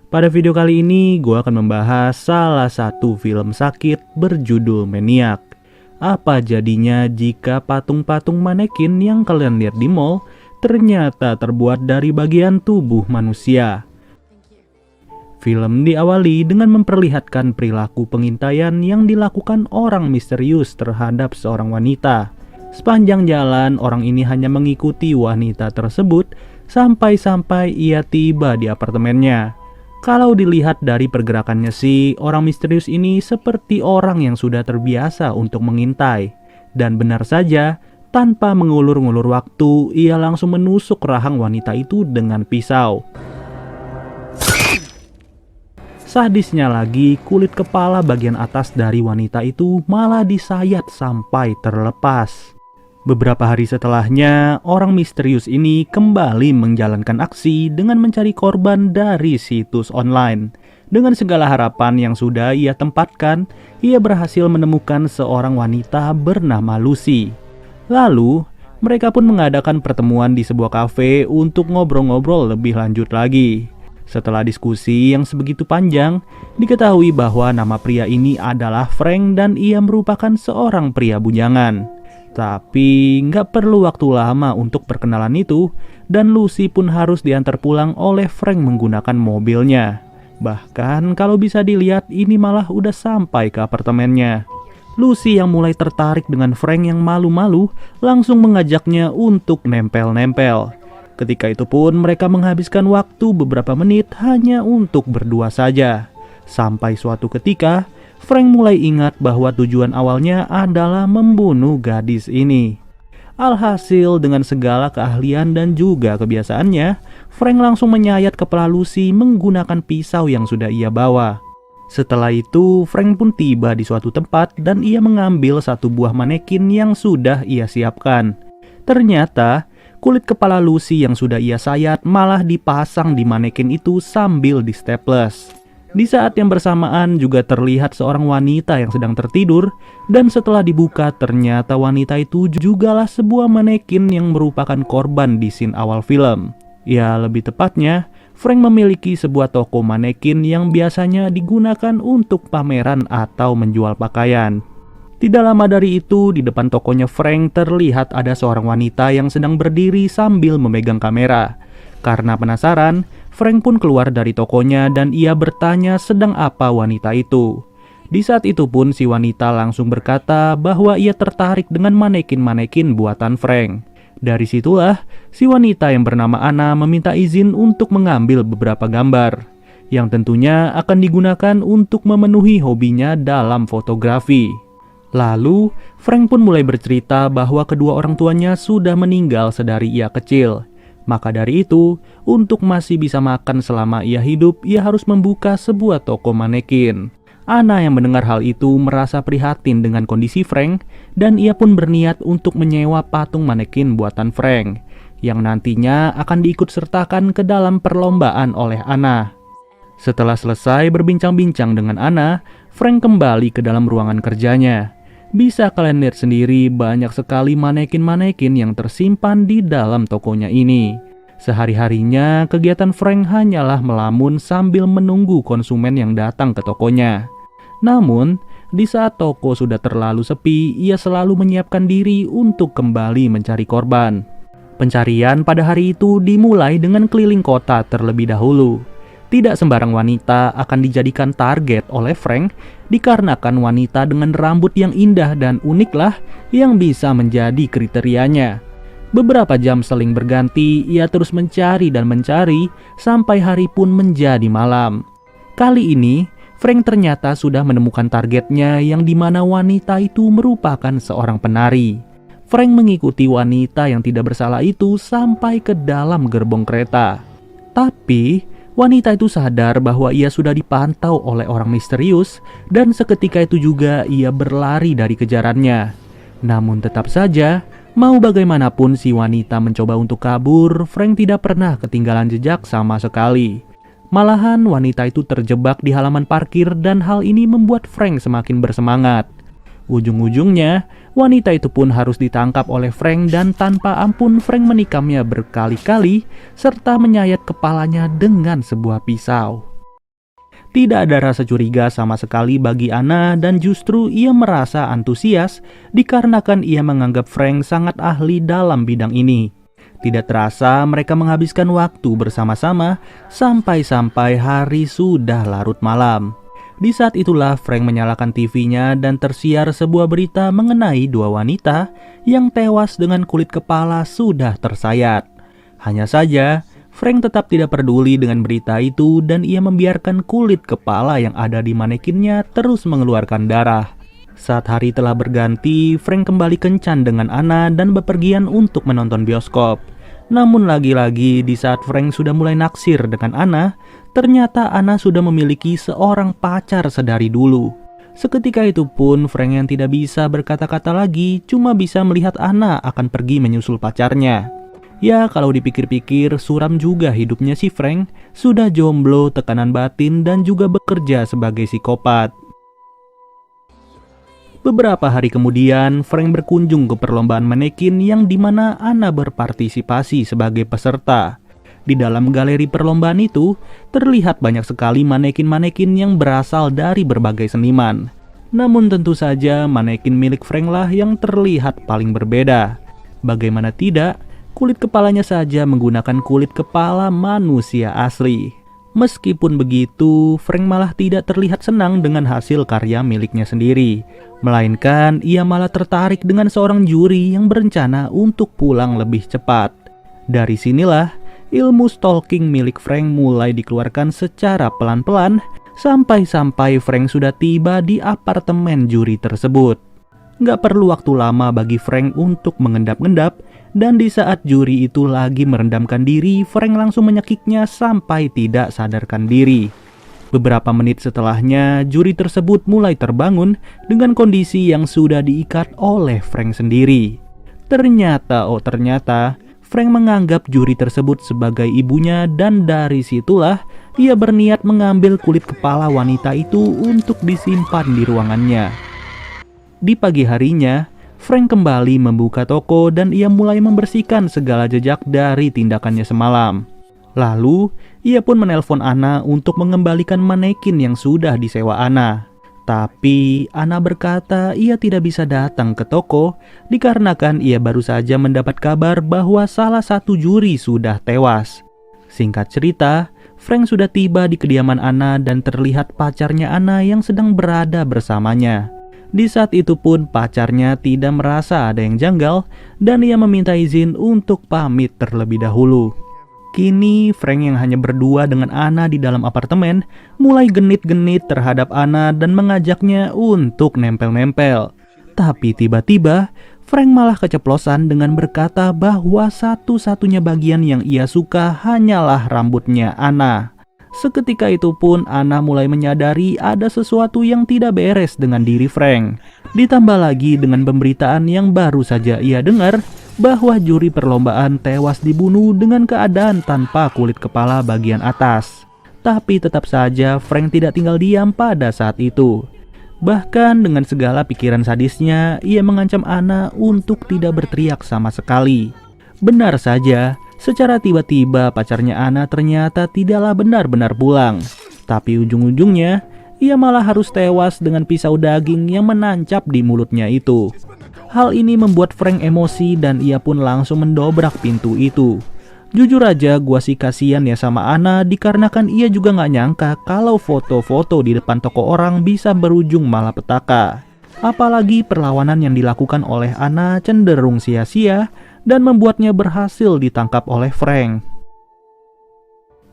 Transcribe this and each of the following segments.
Pada video kali ini, gue akan membahas salah satu film sakit berjudul Maniac. Apa jadinya jika patung-patung manekin yang kalian lihat di mall ternyata terbuat dari bagian tubuh manusia? Film diawali dengan memperlihatkan perilaku pengintaian yang dilakukan orang misterius terhadap seorang wanita. Sepanjang jalan, orang ini hanya mengikuti wanita tersebut sampai-sampai ia tiba di apartemennya. Kalau dilihat dari pergerakannya sih, orang misterius ini seperti orang yang sudah terbiasa untuk mengintai. Dan benar saja, tanpa mengulur-ngulur waktu, ia langsung menusuk rahang wanita itu dengan pisau. Sadisnya lagi, kulit kepala bagian atas dari wanita itu malah disayat sampai terlepas. Beberapa hari setelahnya, orang misterius ini kembali menjalankan aksi dengan mencari korban dari situs online. Dengan segala harapan yang sudah ia tempatkan, ia berhasil menemukan seorang wanita bernama Lucy. Lalu, mereka pun mengadakan pertemuan di sebuah kafe untuk ngobrol-ngobrol lebih lanjut lagi. Setelah diskusi yang sebegitu panjang, diketahui bahwa nama pria ini adalah Frank dan ia merupakan seorang pria bujangan. Tapi nggak perlu waktu lama untuk perkenalan itu, dan Lucy pun harus diantar pulang oleh Frank menggunakan mobilnya. Bahkan kalau bisa dilihat, ini malah udah sampai ke apartemennya. Lucy yang mulai tertarik dengan Frank yang malu-malu langsung mengajaknya untuk nempel-nempel. Ketika itu pun mereka menghabiskan waktu beberapa menit hanya untuk berdua saja. Sampai suatu ketika, Frank mulai ingat bahwa tujuan awalnya adalah membunuh gadis ini. Alhasil dengan segala keahlian dan juga kebiasaannya, Frank langsung menyayat kepala Lucy menggunakan pisau yang sudah ia bawa. Setelah itu, Frank pun tiba di suatu tempat dan ia mengambil satu buah manekin yang sudah ia siapkan. Ternyata, kulit kepala Lucy yang sudah ia sayat malah dipasang di manekin itu sambil di staples. Di saat yang bersamaan juga terlihat seorang wanita yang sedang tertidur, dan setelah dibuka ternyata wanita itu jugalah sebuah manekin yang merupakan korban di scene awal film. Ya, lebih tepatnya, Frank memiliki sebuah toko manekin yang biasanya digunakan untuk pameran atau menjual pakaian. Tidak lama dari itu, di depan tokonya Frank terlihat ada seorang wanita yang sedang berdiri sambil memegang kamera. Karena penasaran, Frank pun keluar dari tokonya dan ia bertanya sedang apa wanita itu. Di saat itu pun si wanita langsung berkata bahwa ia tertarik dengan manekin-manekin buatan Frank. Dari situlah, si wanita yang bernama Anna meminta izin untuk mengambil beberapa gambar, yang tentunya akan digunakan untuk memenuhi hobinya dalam fotografi. Lalu, Frank pun mulai bercerita bahwa kedua orang tuanya sudah meninggal sedari ia kecil. Maka dari itu, untuk masih bisa makan selama ia hidup, ia harus membuka sebuah toko manekin. Anna yang mendengar hal itu merasa prihatin dengan kondisi Frank, dan ia pun berniat untuk menyewa patung manekin buatan Frank, yang nantinya akan diikut sertakan ke dalam perlombaan oleh Anna. Setelah selesai berbincang-bincang dengan Anna, Frank kembali ke dalam ruangan kerjanya. Bisa kalian lihat sendiri, banyak sekali manekin-manekin yang tersimpan di dalam tokonya ini. Sehari-harinya, kegiatan Frank hanyalah melamun sambil menunggu konsumen yang datang ke tokonya. Namun, di saat toko sudah terlalu sepi, ia selalu menyiapkan diri untuk kembali mencari korban. Pencarian pada hari itu dimulai dengan keliling kota terlebih dahulu. Tidak sembarang wanita akan dijadikan target oleh Frank, dikarenakan wanita dengan rambut yang indah dan uniklah yang bisa menjadi kriterianya. Beberapa jam seling berganti, ia terus mencari dan mencari sampai hari pun menjadi malam. Kali ini, Frank ternyata sudah menemukan targetnya yang dimana wanita itu merupakan seorang penari. Frank mengikuti wanita yang tidak bersalah itu sampai ke dalam gerbong kereta. Tapi wanita itu sadar bahwa ia sudah dipantau oleh orang misterius dan seketika itu juga ia berlari dari kejarannya. Namun tetap saja, mau bagaimanapun si wanita mencoba untuk kabur, Frank tidak pernah ketinggalan jejak sama sekali. Malahan wanita itu terjebak di halaman parkir dan hal ini membuat Frank semakin bersemangat. Ujung-ujungnya, wanita itu pun harus ditangkap oleh Frank dan tanpa ampun Frank menikamnya berkali-kali serta menyayat kepalanya dengan sebuah pisau. Tidak ada rasa curiga sama sekali bagi Anna dan justru ia merasa antusias dikarenakan ia menganggap Frank sangat ahli dalam bidang ini. Tidak terasa mereka menghabiskan waktu bersama-sama sampai-sampai hari sudah larut malam. Di saat itulah Frank menyalakan TV-nya dan tersiar sebuah berita mengenai dua wanita yang tewas dengan kulit kepala sudah tersayat. Hanya saja, Frank tetap tidak peduli dengan berita itu dan ia membiarkan kulit kepala yang ada di manekinnya terus mengeluarkan darah. Saat hari telah berganti, Frank kembali kencan dengan Anna dan bepergian untuk menonton bioskop. Namun lagi-lagi di saat Frank sudah mulai naksir dengan Anna, ternyata Anna sudah memiliki seorang pacar sedari dulu. Seketika itu pun Frank yang tidak bisa berkata-kata lagi cuma bisa melihat Anna akan pergi menyusul pacarnya. Ya kalau dipikir-pikir suram juga hidupnya si Frank, sudah jomblo, tekanan batin dan juga bekerja sebagai psikopat. Beberapa hari kemudian, Frank berkunjung ke perlombaan manekin yang dimana Anna berpartisipasi sebagai peserta. Di dalam galeri perlombaan itu, terlihat banyak sekali manekin-manekin yang berasal dari berbagai seniman. Namun tentu saja manekin milik Frank lah yang terlihat paling berbeda. Bagaimana tidak, kulit kepalanya saja menggunakan kulit kepala manusia asli. Meskipun begitu, Frank malah tidak terlihat senang dengan hasil karya miliknya sendiri. Melainkan ia malah tertarik dengan seorang juri yang berencana untuk pulang lebih cepat. Dari sinilah, ilmu stalking milik Frank mulai dikeluarkan secara pelan-pelan sampai-sampai Frank sudah tiba di apartemen juri tersebut. Gak perlu waktu lama bagi Frank untuk mengendap-endap, dan di saat juri itu lagi merendamkan diri, Frank langsung menyekiknya sampai tidak sadarkan diri. Beberapa menit setelahnya, juri tersebut mulai terbangun dengan kondisi yang sudah diikat oleh Frank sendiri. Ternyata, Frank menganggap juri tersebut sebagai ibunya dan dari situlah ia berniat mengambil kulit kepala wanita itu untuk disimpan di ruangannya. Di pagi harinya, Frank kembali membuka toko dan ia mulai membersihkan segala jejak dari tindakannya semalam. Lalu, ia pun menelpon Anna untuk mengembalikan manekin yang sudah disewa Anna. Tapi, Anna berkata ia tidak bisa datang ke toko dikarenakan ia baru saja mendapat kabar bahwa salah satu juri sudah tewas. Singkat cerita, Frank sudah tiba di kediaman Anna dan terlihat pacarnya Anna yang sedang berada bersamanya. Di saat itu pun pacarnya tidak merasa ada yang janggal dan ia meminta izin untuk pamit terlebih dahulu. Kini Frank yang hanya berdua dengan Anna di dalam apartemen mulai genit-genit terhadap Anna dan mengajaknya untuk nempel-nempel. Tapi tiba-tiba Frank malah keceplosan dengan berkata bahwa satu-satunya bagian yang ia suka hanyalah rambutnya Anna. Seketika itu pun Anna mulai menyadari ada sesuatu yang tidak beres dengan diri Frank. Ditambah lagi dengan pemberitaan yang baru saja ia dengar bahwa juri perlombaan tewas dibunuh dengan keadaan tanpa kulit kepala bagian atas. Tapi tetap saja Frank tidak tinggal diam pada saat itu. Bahkan dengan segala pikiran sadisnya, ia mengancam Anna untuk tidak berteriak sama sekali. Benar saja, secara tiba-tiba pacarnya Anna ternyata tidaklah benar-benar pulang. Tapi ujung-ujungnya, ia malah harus tewas dengan pisau daging yang menancap di mulutnya itu. Hal ini membuat Frank emosi dan ia pun langsung mendobrak pintu itu. Jujur aja gua sih kasihan ya sama Anna dikarenakan ia juga gak nyangka kalau foto-foto di depan toko orang bisa berujung malapetaka. Apalagi perlawanan yang dilakukan oleh Anna cenderung sia-sia dan membuatnya berhasil ditangkap oleh Frank.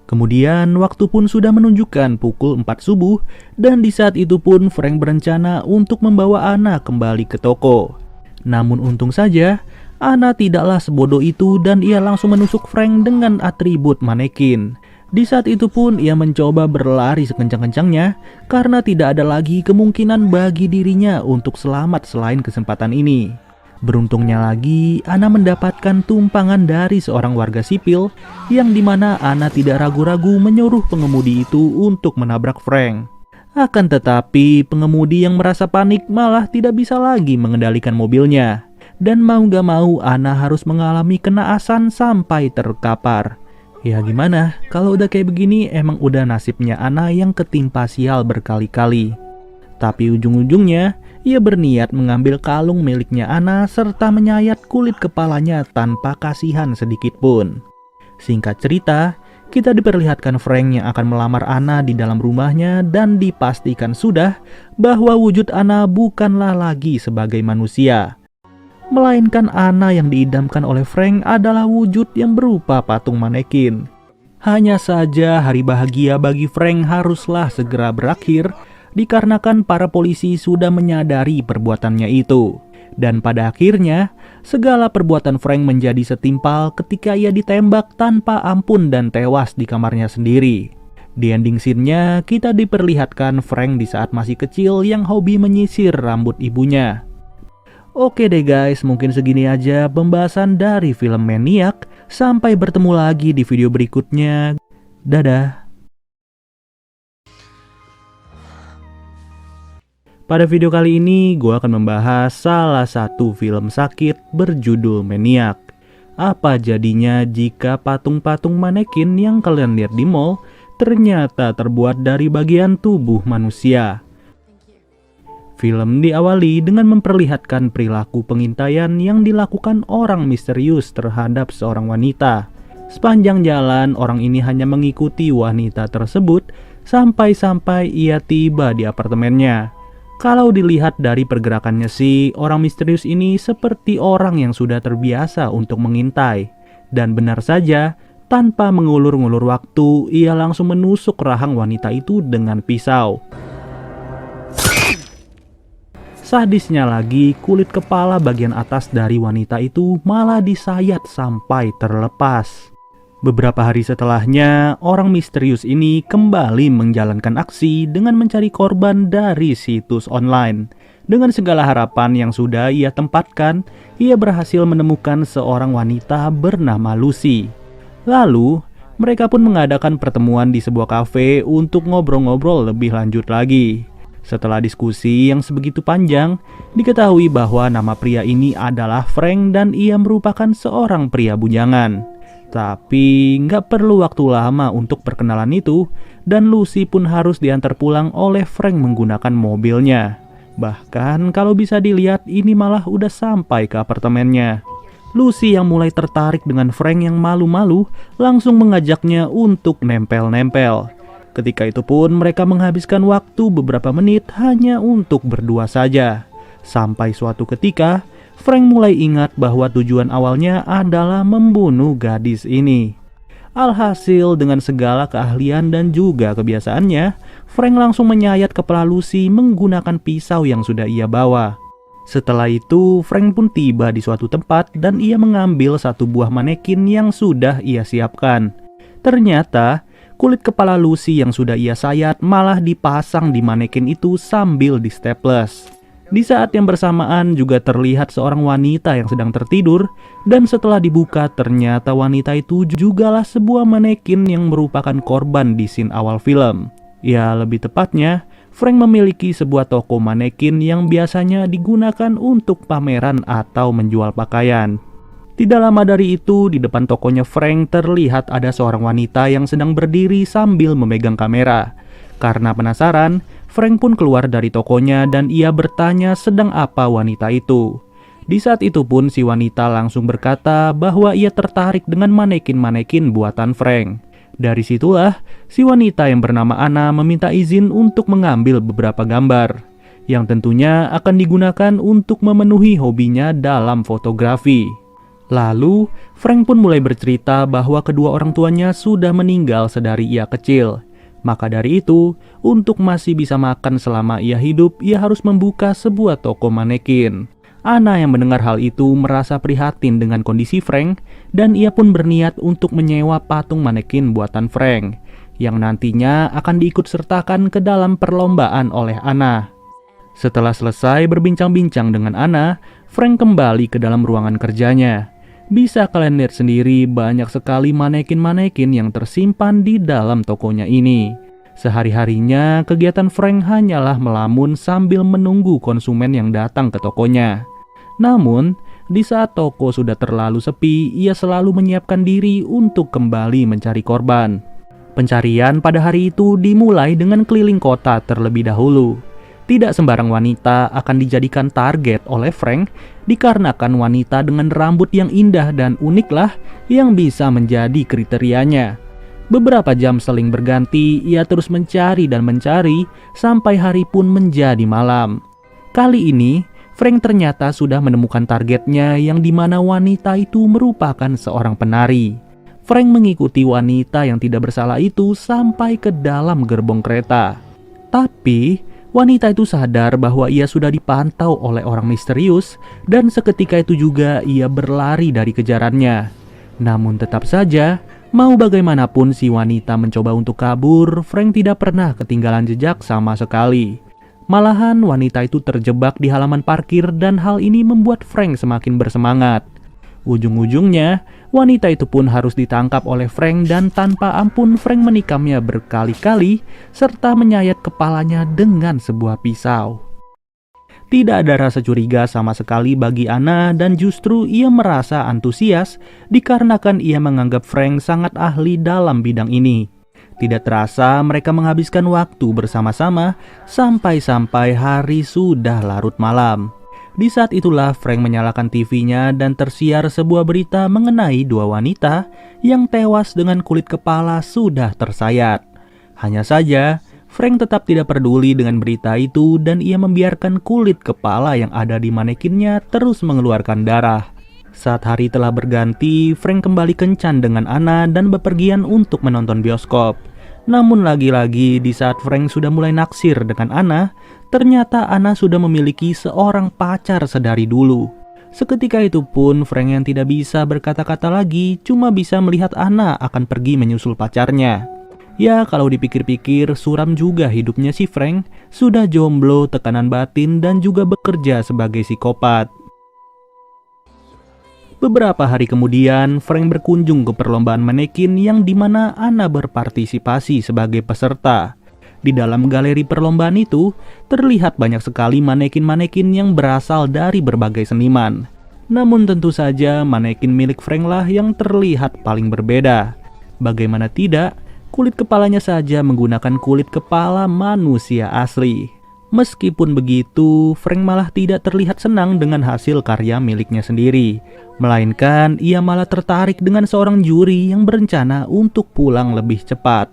Kemudian waktu pun sudah menunjukkan pukul 4 subuh dan di saat itu pun Frank berencana untuk membawa Anna kembali ke toko. Namun untung saja Anna tidaklah sebodoh itu dan ia langsung menusuk Frank dengan atribut manekin. Di saat itu pun ia mencoba berlari sekencang-kencangnya karena tidak ada lagi kemungkinan bagi dirinya untuk selamat selain kesempatan ini. Beruntungnya lagi, Anna mendapatkan tumpangan dari seorang warga sipil yang dimana Anna tidak ragu-ragu menyuruh pengemudi itu untuk menabrak Frank. Akan tetapi, pengemudi yang merasa panik malah tidak bisa lagi mengendalikan mobilnya. Dan mau gak mau Anna harus mengalami kenaasan sampai terkapar. Ya gimana, kalau udah kayak begini emang udah nasibnya Ana yang ketimpa sial berkali-kali. Tapi ujung-ujungnya, ia berniat mengambil kalung miliknya Ana serta menyayat kulit kepalanya tanpa kasihan sedikit pun. Singkat cerita, kita diperlihatkan Frank yang akan melamar Ana di dalam rumahnya dan dipastikan sudah bahwa wujud Ana bukanlah lagi sebagai manusia, melainkan Ana yang diidamkan oleh Frank adalah wujud yang berupa patung manekin. Hanya saja hari bahagia bagi Frank haruslah segera berakhir dikarenakan para polisi sudah menyadari perbuatannya itu. Dan pada akhirnya, segala perbuatan Frank menjadi setimpal ketika ia ditembak tanpa ampun dan tewas di kamarnya sendiri. Di ending scene-nya, kita diperlihatkan Frank di saat masih kecil yang hobi menyisir rambut ibunya. Oke deh guys, mungkin segini aja pembahasan dari film Maniac. Sampai bertemu lagi di video berikutnya. Dadah. Pada video kali ini, gue akan membahas salah satu film sakit berjudul Maniac. Apa jadinya jika patung-patung manekin yang kalian lihat di mall ternyata terbuat dari bagian tubuh manusia? Film diawali dengan memperlihatkan perilaku pengintaian yang dilakukan orang misterius terhadap seorang wanita. Sepanjang jalan, orang ini hanya mengikuti wanita tersebut sampai-sampai ia tiba di apartemennya. Kalau dilihat dari pergerakannya sih, orang misterius ini seperti orang yang sudah terbiasa untuk mengintai. Dan benar saja, tanpa mengulur-ngulur waktu, ia langsung menusuk rahang wanita itu dengan pisau. Sadisnya lagi, kulit kepala bagian atas dari wanita itu malah disayat sampai terlepas. Beberapa hari setelahnya, orang misterius ini kembali menjalankan aksi dengan mencari korban dari situs online. Dengan segala harapan yang sudah ia tempatkan, ia berhasil menemukan seorang wanita bernama Lucy. Lalu, mereka pun mengadakan pertemuan di sebuah kafe untuk ngobrol-ngobrol lebih lanjut lagi. Setelah diskusi yang sebegitu panjang, diketahui bahwa nama pria ini adalah Frank dan ia merupakan seorang pria bujangan. Tapi nggak perlu waktu lama untuk perkenalan itu, dan Lucy pun harus diantar pulang oleh Frank menggunakan mobilnya. Bahkan kalau bisa dilihat ini malah udah sampai ke apartemennya. Lucy yang mulai tertarik dengan Frank yang malu-malu langsung mengajaknya untuk nempel-nempel. Ketika itu pun mereka menghabiskan waktu beberapa menit hanya untuk berdua saja. Sampai suatu ketika, Frank mulai ingat bahwa tujuan awalnya adalah membunuh gadis ini. Alhasil dengan segala keahlian dan juga kebiasaannya, Frank langsung menyayat kepala Lucy menggunakan pisau yang sudah ia bawa. Setelah itu, Frank pun tiba di suatu tempat dan ia mengambil satu buah manekin yang sudah ia siapkan. Ternyata, kulit kepala Lucy yang sudah ia sayat malah dipasang di manekin itu sambil di staples. Di saat yang bersamaan juga terlihat seorang wanita yang sedang tertidur, dan setelah dibuka ternyata wanita itu jugalah sebuah manekin yang merupakan korban di scene awal film. Ya, lebih tepatnya, Frank memiliki sebuah toko manekin yang biasanya digunakan untuk pameran atau menjual pakaian. Tidak lama dari itu, di depan tokonya Frank terlihat ada seorang wanita yang sedang berdiri sambil memegang kamera. Karena penasaran, Frank pun keluar dari tokonya dan ia bertanya sedang apa wanita itu. Di saat itu pun si wanita langsung berkata bahwa ia tertarik dengan manekin-manekin buatan Frank. Dari situlah, si wanita yang bernama Ana meminta izin untuk mengambil beberapa gambar, yang tentunya akan digunakan untuk memenuhi hobinya dalam fotografi. Lalu, Frank pun mulai bercerita bahwa kedua orang tuanya sudah meninggal sedari ia kecil. Maka dari itu, untuk masih bisa makan selama ia hidup, ia harus membuka sebuah toko manekin. Ana yang mendengar hal itu merasa prihatin dengan kondisi Frank, dan ia pun berniat untuk menyewa patung manekin buatan Frank, yang nantinya akan diikut sertakan ke dalam perlombaan oleh Ana. Setelah selesai berbincang-bincang dengan Ana, Frank kembali ke dalam ruangan kerjanya. Bisa kalian lihat sendiri banyak sekali manekin-manekin yang tersimpan di dalam tokonya ini. Sehari-harinya kegiatan Frank hanyalah melamun sambil menunggu konsumen yang datang ke tokonya. Namun, Di saat toko sudah terlalu sepi, ia selalu menyiapkan diri untuk kembali mencari korban. Pencarian pada hari itu dimulai dengan keliling kota terlebih dahulu. Tidak sembarang wanita akan dijadikan target oleh Frank, dikarenakan wanita dengan rambut yang indah dan uniklah yang bisa menjadi kriterianya. Beberapa jam seling berganti, ia terus mencari dan mencari sampai hari pun menjadi malam. Kali ini, Frank ternyata sudah menemukan targetnya yang dimana wanita itu merupakan seorang penari. Frank mengikuti wanita yang tidak bersalah itu sampai ke dalam gerbong kereta. Tapi wanita itu sadar bahwa ia sudah dipantau oleh orang misterius dan seketika itu juga ia berlari dari kejarannya. Namun tetap saja, mau bagaimanapun si wanita mencoba untuk kabur, Frank tidak pernah ketinggalan jejak sama sekali. Malahan wanita itu terjebak di halaman parkir dan hal ini membuat Frank semakin bersemangat. Ujung-ujungnya, wanita itu pun harus ditangkap oleh Frank dan tanpa ampun Frank menikamnya berkali-kali serta menyayat kepalanya dengan sebuah pisau. Tidak ada rasa curiga sama sekali bagi Anna dan justru ia merasa antusias dikarenakan ia menganggap Frank sangat ahli dalam bidang ini. Tidak terasa mereka menghabiskan waktu bersama-sama sampai-sampai hari sudah larut malam. Di saat itulah Frank menyalakan TV-nya dan tersiar sebuah berita mengenai dua wanita yang tewas dengan kulit kepala sudah tersayat. Hanya saja, Frank tetap tidak peduli dengan berita itu dan ia membiarkan kulit kepala yang ada di manekinnya terus mengeluarkan darah. Saat hari telah berganti, Frank kembali kencan dengan Anna dan bepergian untuk menonton bioskop. Namun lagi-lagi di saat Frank sudah mulai naksir dengan Anna, ternyata Anna sudah memiliki seorang pacar sedari dulu. Seketika itu pun Frank yang tidak bisa berkata-kata lagi cuma bisa melihat Anna akan pergi menyusul pacarnya. Ya kalau dipikir-pikir suram juga hidupnya si Frank, sudah jomblo, tekanan batin dan juga bekerja sebagai psikopat. Beberapa hari kemudian, Frank berkunjung ke perlombaan manekin yang dimana Anna berpartisipasi sebagai peserta. Di dalam galeri perlombaan itu, terlihat banyak sekali manekin-manekin yang berasal dari berbagai seniman. Namun tentu saja manekin milik Frank lah yang terlihat paling berbeda. Bagaimana tidak, kulit kepalanya saja menggunakan kulit kepala manusia asli. Meskipun begitu, Frank malah tidak terlihat senang dengan hasil karya miliknya sendiri. Melainkan ia malah tertarik dengan seorang juri yang berencana untuk pulang lebih cepat.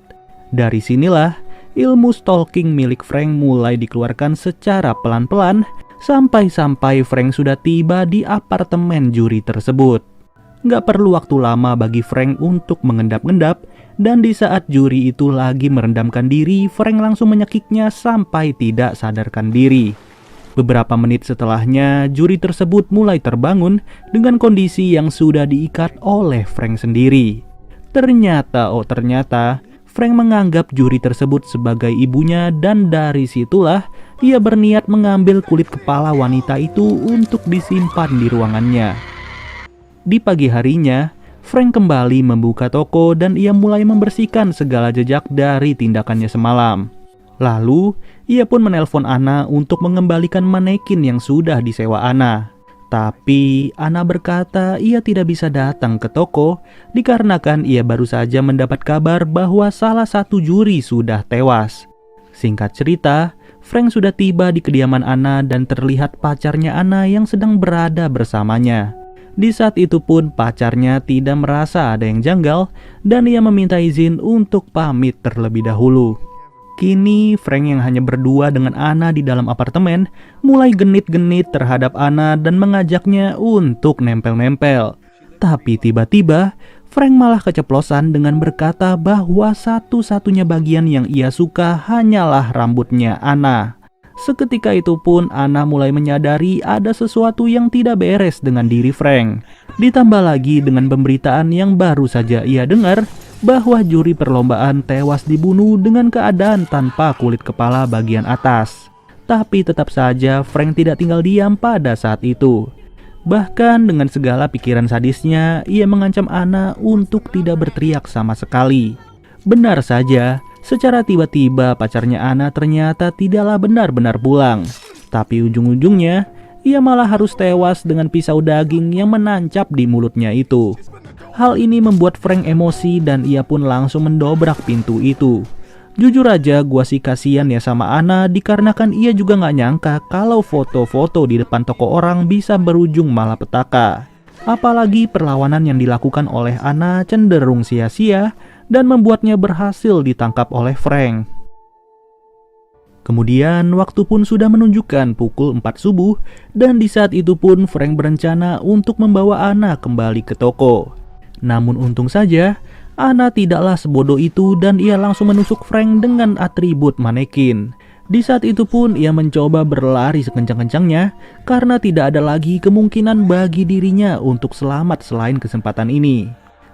Dari sinilah ilmu stalking milik Frank mulai dikeluarkan secara pelan-pelan sampai-sampai Frank sudah tiba di apartemen juri tersebut. Gak perlu waktu lama bagi Frank untuk mengendap-endap, dan di saat juri itu lagi merendamkan diri, Frank langsung menyekiknya sampai tidak sadarkan diri. Beberapa menit setelahnya, juri tersebut mulai terbangun dengan kondisi yang sudah diikat oleh Frank sendiri. Ternyata, Frank menganggap juri tersebut sebagai ibunya dan dari situlah ia berniat mengambil kulit kepala wanita itu untuk disimpan di ruangannya. Di pagi harinya, Frank kembali membuka toko dan ia mulai membersihkan segala jejak dari tindakannya semalam. Lalu, ia pun menelpon Anna untuk mengembalikan manekin yang sudah disewa Anna. Tapi, Anna berkata ia tidak bisa datang ke toko dikarenakan ia baru saja mendapat kabar bahwa salah satu juri sudah tewas. Singkat cerita, Frank sudah tiba di kediaman Anna dan terlihat pacarnya Anna yang sedang berada bersamanya. Di saat itu pun pacarnya tidak merasa ada yang janggal dan ia meminta izin untuk pamit terlebih dahulu. Kini Frank yang hanya berdua dengan Anna di dalam apartemen mulai genit-genit terhadap Anna dan mengajaknya untuk nempel-nempel. Tapi tiba-tiba Frank malah keceplosan dengan berkata bahwa satu-satunya bagian yang ia suka hanyalah rambutnya Anna. Seketika itu pun Anna mulai menyadari ada sesuatu yang tidak beres dengan diri Frank. Ditambah lagi dengan pemberitaan yang baru saja ia dengar bahwa juri perlombaan tewas dibunuh dengan keadaan tanpa kulit kepala bagian atas. Tapi tetap saja Frank tidak tinggal diam pada saat itu. Bahkan dengan segala pikiran sadisnya, ia mengancam Anna untuk tidak berteriak sama sekali. Benar saja, secara tiba-tiba pacarnya Anna ternyata tidaklah benar-benar pulang. Tapi ujung-ujungnya, ia malah harus tewas dengan pisau daging yang menancap di mulutnya itu. Hal ini membuat Frank emosi dan ia pun langsung mendobrak pintu itu. Jujur aja gua sih kasihan ya sama Anna, dikarenakan ia juga gak nyangka kalau foto-foto di depan toko orang bisa berujung malapetaka. Apalagi perlawanan yang dilakukan oleh Anna cenderung sia-sia dan membuatnya berhasil ditangkap oleh Frank. Kemudian waktu pun sudah menunjukkan pukul 4 subuh dan di saat itu pun Frank berencana untuk membawa Anna kembali ke toko. Namun untung saja Anna tidaklah sebodoh itu dan ia langsung menusuk Frank dengan atribut manekin. Di saat itu pun ia mencoba berlari sekencang-kencangnya karena tidak ada lagi kemungkinan bagi dirinya untuk selamat selain kesempatan ini.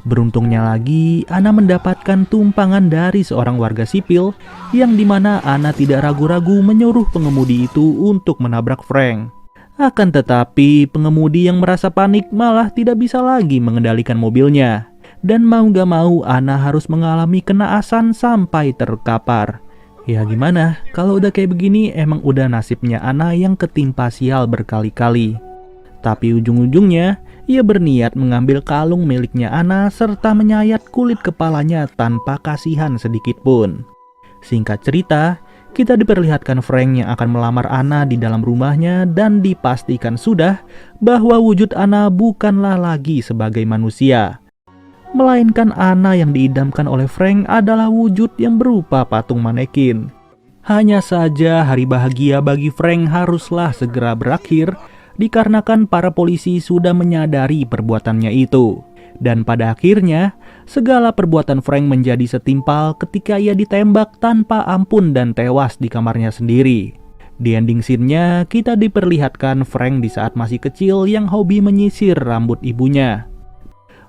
Beruntungnya lagi, Anna mendapatkan tumpangan dari seorang warga sipil yang dimana Anna tidak ragu-ragu menyuruh pengemudi itu untuk menabrak Frank. Akan tetapi, pengemudi yang merasa panik malah tidak bisa lagi mengendalikan mobilnya. Dan mau gak mau, Anna harus mengalami kenaasan sampai terkapar. Ya gimana, kalau udah kayak begini emang udah nasibnya Anna yang ketimpa sial berkali-kali. Tapi ujung-ujungnya, ia berniat mengambil kalung miliknya Anna serta menyayat kulit kepalanya tanpa kasihan sedikit pun. Singkat cerita, kita diperlihatkan Frank yang akan melamar Anna di dalam rumahnya dan dipastikan sudah bahwa wujud Anna bukanlah lagi sebagai manusia. Melainkan Anna yang diidamkan oleh Frank adalah wujud yang berupa patung manekin. Hanya saja hari bahagia bagi Frank haruslah segera berakhir dikarenakan para polisi sudah menyadari perbuatannya itu. Dan pada akhirnya, segala perbuatan Frank menjadi setimpal ketika ia ditembak tanpa ampun dan tewas di kamarnya sendiri. Di ending scene-nya, kita diperlihatkan Frank di saat masih kecil yang hobi menyisir rambut ibunya.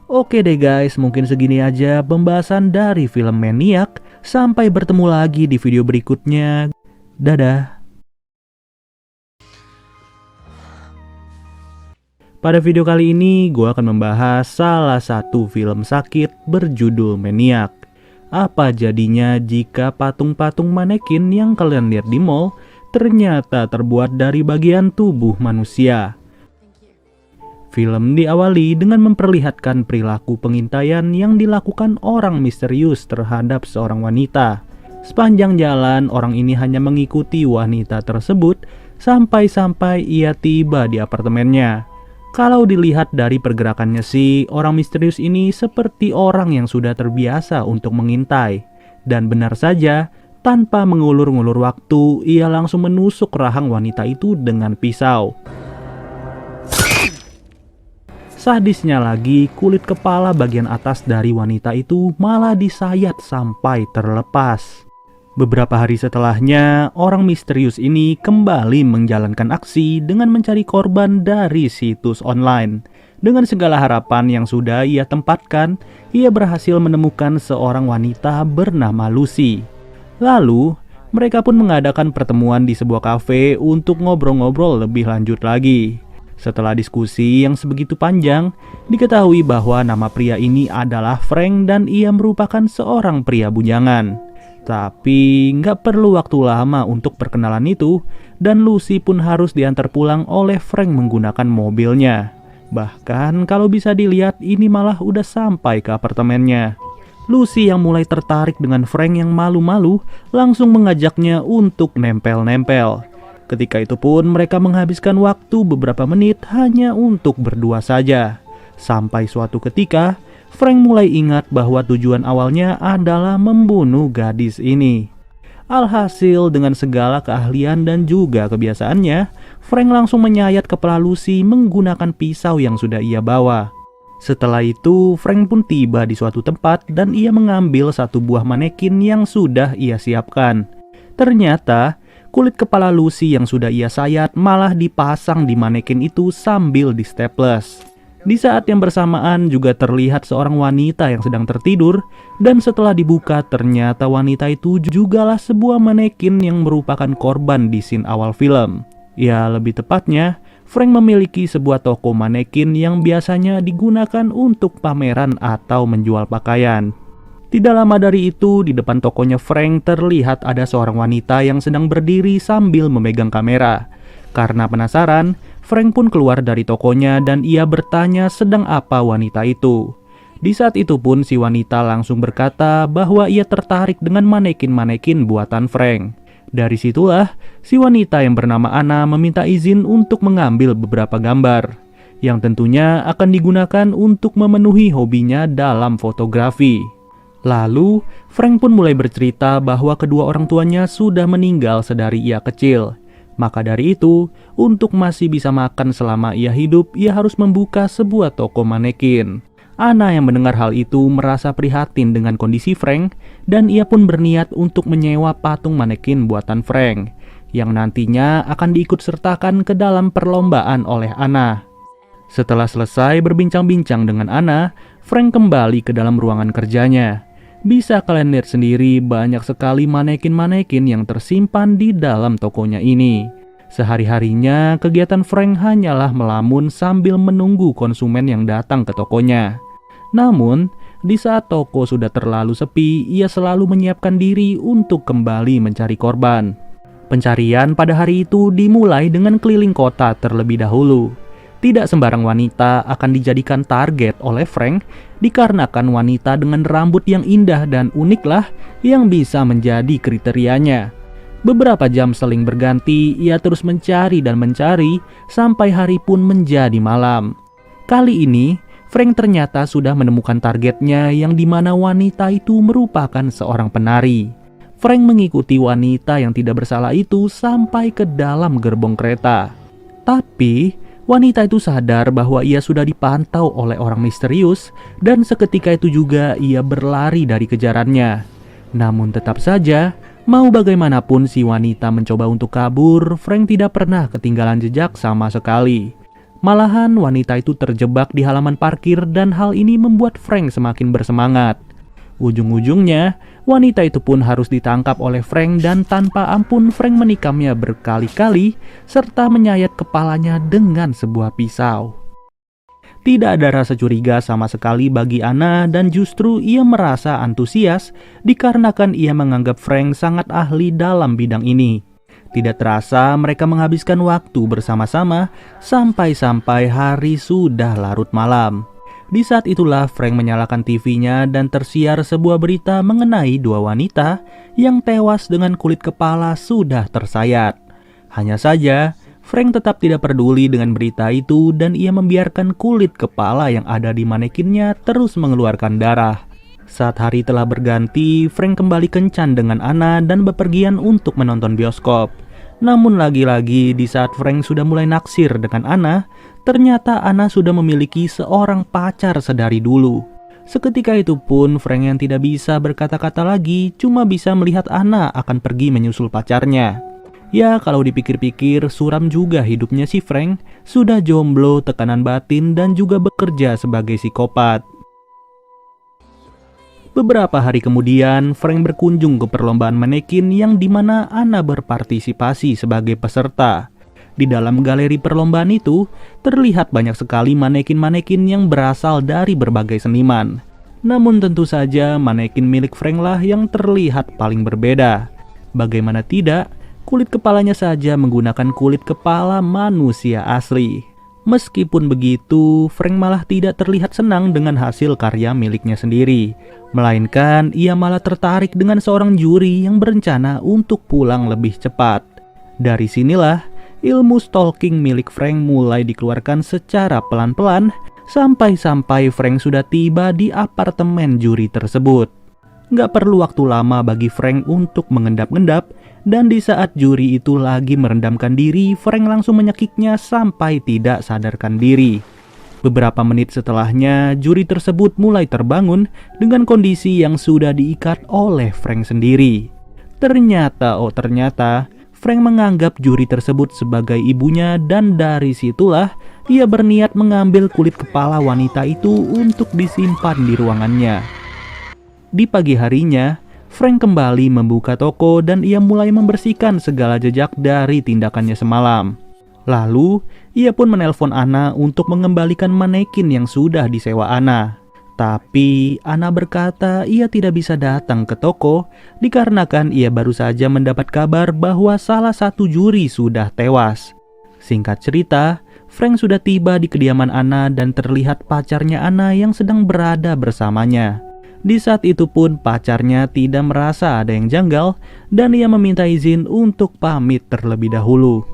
Oke deh guys, mungkin segini aja pembahasan dari film Maniac. Sampai bertemu lagi di video berikutnya. Dadah. Pada video kali ini, gue akan membahas salah satu film sakit berjudul Maniac. Apa jadinya jika patung-patung manekin yang kalian lihat di mall ternyata terbuat dari bagian tubuh manusia? Film diawali dengan memperlihatkan perilaku pengintaian yang dilakukan orang misterius terhadap seorang wanita. Sepanjang jalan, orang ini hanya mengikuti wanita tersebut sampai-sampai ia tiba di apartemennya. Kalau dilihat dari pergerakannya sih, orang misterius ini seperti orang yang sudah terbiasa untuk mengintai. Dan benar saja, tanpa mengulur-ngulur waktu, ia langsung menusuk rahang wanita itu dengan pisau. Sadisnya lagi, kulit kepala bagian atas dari wanita itu malah disayat sampai terlepas. Beberapa hari setelahnya, orang misterius ini kembali menjalankan aksi dengan mencari korban dari situs online. Dengan segala harapan yang sudah ia tempatkan, ia berhasil menemukan seorang wanita bernama Lucy. Lalu, mereka pun mengadakan pertemuan di sebuah kafe untuk ngobrol-ngobrol lebih lanjut lagi. Setelah diskusi yang sebegitu panjang, diketahui bahwa nama pria ini adalah Frank dan ia merupakan seorang pria bujangan. Tapi nggak perlu waktu lama untuk perkenalan itu, dan Lucy pun harus diantar pulang oleh Frank menggunakan mobilnya. Bahkan kalau bisa dilihat ini malah udah sampai ke apartemennya. Lucy yang mulai tertarik dengan Frank yang malu-malu langsung mengajaknya untuk nempel-nempel. Ketika itu pun mereka menghabiskan waktu beberapa menit hanya untuk berdua saja. Sampai suatu ketika, Frank mulai ingat bahwa tujuan awalnya adalah membunuh gadis ini. Alhasil dengan segala keahlian dan juga kebiasaannya, Frank langsung menyayat kepala Lucy menggunakan pisau yang sudah ia bawa. Setelah itu, Frank pun tiba di suatu tempat dan ia mengambil satu buah manekin yang sudah ia siapkan. Ternyata, kulit kepala Lucy yang sudah ia sayat malah dipasang di manekin itu sambil di staples. Di saat yang bersamaan juga terlihat seorang wanita yang sedang tertidur, dan setelah dibuka ternyata wanita itu jugalah sebuah manekin yang merupakan korban di scene awal film. Ya, lebih tepatnya, Frank memiliki sebuah toko manekin yang biasanya digunakan untuk pameran atau menjual pakaian. Tidak lama dari itu, di depan tokonya Frank terlihat ada seorang wanita yang sedang berdiri sambil memegang kamera. Karena penasaran, Frank pun keluar dari tokonya dan ia bertanya sedang apa wanita itu. Di saat itu pun si wanita langsung berkata bahwa ia tertarik dengan manekin-manekin buatan Frank. Dari situlah si wanita yang bernama Anna meminta izin untuk mengambil beberapa gambar yang tentunya akan digunakan untuk memenuhi hobinya dalam fotografi. Lalu Frank pun mulai bercerita bahwa kedua orang tuanya sudah meninggal sedari ia kecil. Maka dari itu, untuk masih bisa makan selama ia hidup, ia harus membuka sebuah toko manekin. Anna yang mendengar hal itu merasa prihatin dengan kondisi Frank dan ia pun berniat untuk menyewa patung manekin buatan Frank yang nantinya akan diikut sertakan ke dalam perlombaan oleh Anna. Setelah selesai berbincang-bincang dengan Anna, Frank kembali ke dalam ruangan kerjanya. Bisa kalian lihat sendiri banyak sekali manekin-manekin yang tersimpan di dalam tokonya ini. Sehari-harinya kegiatan Frank hanyalah melamun sambil menunggu konsumen yang datang ke tokonya. Namun, di saat toko sudah terlalu sepi, ia selalu menyiapkan diri untuk kembali mencari korban. Pencarian pada hari itu dimulai dengan keliling kota terlebih dahulu. Tidak sembarang wanita akan dijadikan target oleh Frank dikarenakan wanita dengan rambut yang indah dan uniklah yang bisa menjadi kriterianya. Beberapa jam seling berganti, ia terus mencari dan mencari sampai hari pun menjadi malam. Kali ini, Frank ternyata sudah menemukan targetnya yang dimana wanita itu merupakan seorang penari. Frank mengikuti wanita yang tidak bersalah itu sampai ke dalam gerbong kereta. Tapi wanita itu sadar bahwa ia sudah dipantau oleh orang misterius dan seketika itu juga ia berlari dari kejarannya. Namun tetap saja, mau bagaimanapun si wanita mencoba untuk kabur, Frank tidak pernah ketinggalan jejak sama sekali. Malahan wanita itu terjebak di halaman parkir dan hal ini membuat Frank semakin bersemangat. Ujung-ujungnya, wanita itu pun harus ditangkap oleh Frank dan tanpa ampun Frank menikamnya berkali-kali serta menyayat kepalanya dengan sebuah pisau. Tidak ada rasa curiga sama sekali bagi Anna dan justru ia merasa antusias dikarenakan ia menganggap Frank sangat ahli dalam bidang ini. Tidak terasa mereka menghabiskan waktu bersama-sama sampai-sampai hari sudah larut malam. Di saat itulah Frank menyalakan TV-nya dan tersiar sebuah berita mengenai dua wanita yang tewas dengan kulit kepala sudah tersayat. Hanya saja, Frank tetap tidak peduli dengan berita itu dan ia membiarkan kulit kepala yang ada di manekinnya terus mengeluarkan darah. Saat hari telah berganti, Frank kembali kencan dengan Anna dan bepergian untuk menonton bioskop. Namun lagi-lagi di saat Frank sudah mulai naksir dengan Anna, ternyata Anna sudah memiliki seorang pacar sedari dulu. Seketika itu pun Frank yang tidak bisa berkata-kata lagi cuma bisa melihat Anna akan pergi menyusul pacarnya. Ya kalau dipikir-pikir suram juga hidupnya si Frank, sudah jomblo, tekanan batin dan juga bekerja sebagai psikopat. Beberapa hari kemudian, Frank berkunjung ke perlombaan manekin yang dimana Anna berpartisipasi sebagai peserta. Di dalam galeri perlombaan itu, terlihat banyak sekali manekin-manekin yang berasal dari berbagai seniman. Namun tentu saja manekin milik Frank lah yang terlihat paling berbeda. Bagaimana tidak, kulit kepalanya saja menggunakan kulit kepala manusia asli. Meskipun begitu, Frank malah tidak terlihat senang dengan hasil karya miliknya sendiri. Melainkan ia malah tertarik dengan seorang juri yang berencana untuk pulang lebih cepat. Dari sinilah ilmu stalking milik Frank mulai dikeluarkan secara pelan-pelan sampai-sampai Frank sudah tiba di apartemen juri tersebut. Gak perlu waktu lama bagi Frank untuk mengendap-endap, dan di saat juri itu lagi merendamkan diri, Frank langsung menyekiknya sampai tidak sadarkan diri. Beberapa menit setelahnya, juri tersebut mulai terbangun dengan kondisi yang sudah diikat oleh Frank sendiri. Ternyata, Frank menganggap juri tersebut sebagai ibunya dan dari situlah ia berniat mengambil kulit kepala wanita itu untuk disimpan di ruangannya. Di pagi harinya, Frank kembali membuka toko dan ia mulai membersihkan segala jejak dari tindakannya semalam. Lalu, ia pun menelpon Anna untuk mengembalikan manekin yang sudah disewa Anna. Tapi, Anna berkata ia tidak bisa datang ke toko dikarenakan ia baru saja mendapat kabar bahwa salah satu juri sudah tewas. Singkat cerita, Frank sudah tiba di kediaman Anna dan terlihat pacarnya Anna yang sedang berada bersamanya. Di saat itu pun pacarnya tidak merasa ada yang janggal dan ia meminta izin untuk pamit terlebih dahulu.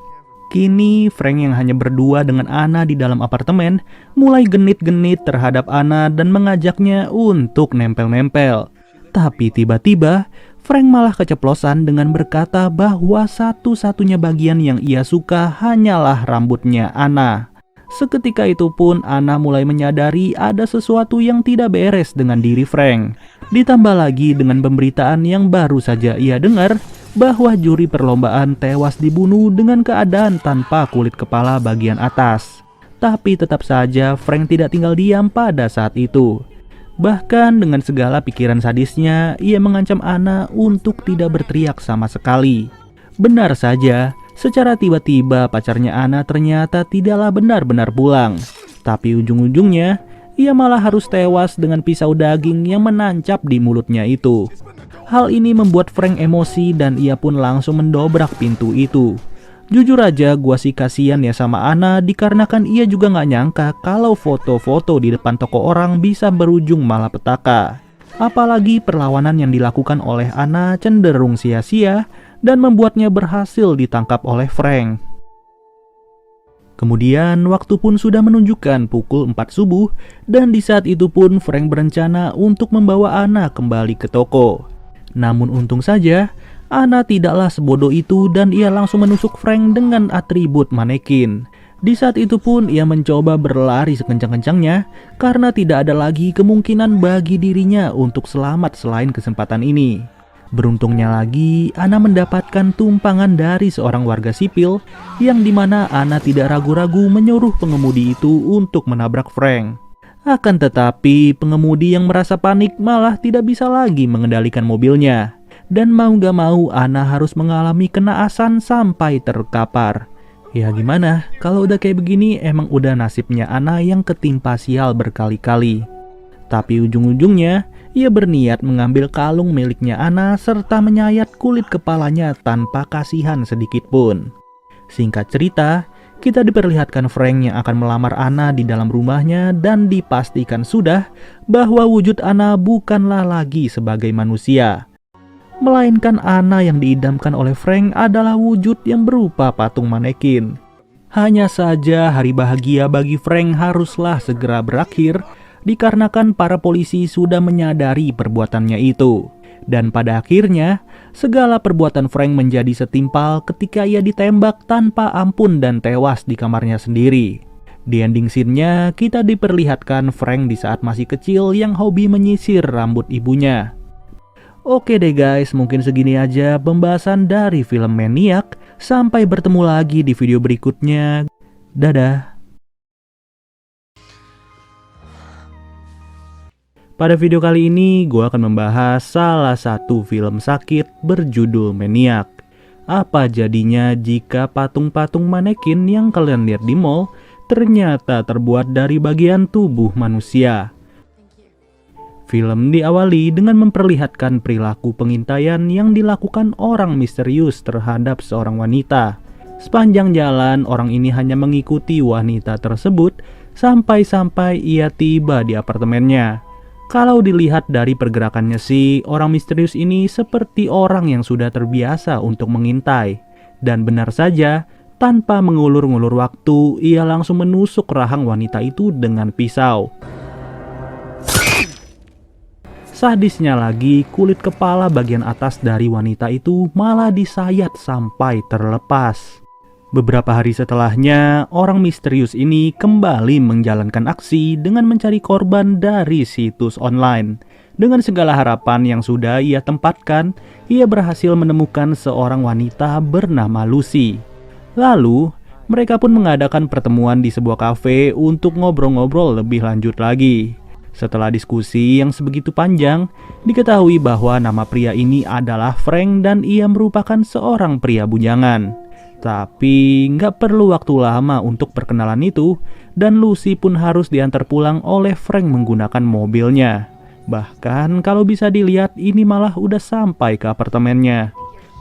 Kini Frank yang hanya berdua dengan Anna di dalam apartemen mulai genit-genit terhadap Anna dan mengajaknya untuk nempel-nempel. Tapi tiba-tiba Frank malah keceplosan dengan berkata bahwa satu-satunya bagian yang ia suka hanyalah rambutnya Anna. Seketika itu pun Anna mulai menyadari ada sesuatu yang tidak beres dengan diri Frank. Ditambah lagi dengan pemberitaan yang baru saja ia dengar bahwa juri perlombaan tewas dibunuh dengan keadaan tanpa kulit kepala bagian atas. Tapi tetap saja Frank tidak tinggal diam pada saat itu. Bahkan dengan segala pikiran sadisnya, ia mengancam Anna untuk tidak berteriak sama sekali. Benar saja, secara tiba-tiba pacarnya Anna ternyata tidaklah benar-benar pulang. Tapi ujung-ujungnya, ia malah harus tewas dengan pisau daging yang menancap di mulutnya itu. Hal ini membuat Frank emosi dan ia pun langsung mendobrak pintu itu. Jujur aja gua sih kasihan ya sama Anna dikarenakan ia juga gak nyangka kalau foto-foto di depan toko orang bisa berujung malapetaka. Apalagi perlawanan yang dilakukan oleh Anna cenderung sia-sia dan membuatnya berhasil ditangkap oleh Frank. Kemudian waktu pun sudah menunjukkan pukul 4 subuh dan di saat itu pun Frank berencana untuk membawa Anna kembali ke toko. Namun untung saja Anna tidaklah sebodoh itu dan ia langsung menusuk Frank dengan atribut manekin. Di saat itu pun ia mencoba berlari sekencang-kencangnya karena tidak ada lagi kemungkinan bagi dirinya untuk selamat selain kesempatan ini. Beruntungnya lagi, Anna mendapatkan tumpangan dari seorang warga sipil yang dimana Anna tidak ragu-ragu menyuruh pengemudi itu untuk menabrak Frank. Akan tetapi pengemudi yang merasa panik malah tidak bisa lagi mengendalikan mobilnya. Dan mau gak mau Anna harus mengalami kenaasan sampai terkapar. Ya gimana, kalau udah kayak begini emang udah nasibnya Anna yang ketimpa sial berkali-kali. Tapi ujung-ujungnya ia berniat mengambil kalung miliknya Anna serta menyayat kulit kepalanya tanpa kasihan sedikit pun. Singkat cerita, kita diperlihatkan Frank yang akan melamar Anna di dalam rumahnya dan dipastikan sudah bahwa wujud Anna bukanlah lagi sebagai manusia. Melainkan Anna yang diidamkan oleh Frank adalah wujud yang berupa patung manekin. Hanya saja hari bahagia bagi Frank haruslah segera berakhir dikarenakan para polisi sudah menyadari perbuatannya itu. Dan pada akhirnya, segala perbuatan Frank menjadi setimpal ketika ia ditembak tanpa ampun dan tewas di kamarnya sendiri. Di ending scene-nya, kita diperlihatkan Frank di saat masih kecil yang hobi menyisir rambut ibunya. Oke deh guys, mungkin segini aja pembahasan dari film Maniac. Sampai bertemu lagi di video berikutnya. Dadah. Pada video kali ini, gue akan membahas salah satu film sakit berjudul Maniac. Apa jadinya jika patung-patung manekin yang kalian lihat di mall ternyata terbuat dari bagian tubuh manusia? Film diawali dengan memperlihatkan perilaku pengintaian yang dilakukan orang misterius terhadap seorang wanita. Sepanjang jalan, orang ini hanya mengikuti wanita tersebut sampai-sampai ia tiba di apartemennya. Kalau dilihat dari pergerakannya sih, orang misterius ini seperti orang yang sudah terbiasa untuk mengintai. Dan benar saja, tanpa mengulur-ngulur waktu, ia langsung menusuk rahang wanita itu dengan pisau. Sadisnya lagi, kulit kepala bagian atas dari wanita itu malah disayat sampai terlepas. Beberapa hari setelahnya, orang misterius ini kembali menjalankan aksi dengan mencari korban dari situs online. Dengan segala harapan yang sudah ia tempatkan, ia berhasil menemukan seorang wanita bernama Lucy. Lalu, mereka pun mengadakan pertemuan di sebuah kafe untuk ngobrol-ngobrol lebih lanjut lagi. Setelah diskusi yang sebegitu panjang, diketahui bahwa nama pria ini adalah Frank dan ia merupakan seorang pria bujangan. Tapi nggak perlu waktu lama untuk perkenalan itu, dan Lucy pun harus diantar pulang oleh Frank menggunakan mobilnya. Bahkan kalau bisa dilihat ini malah udah sampai ke apartemennya.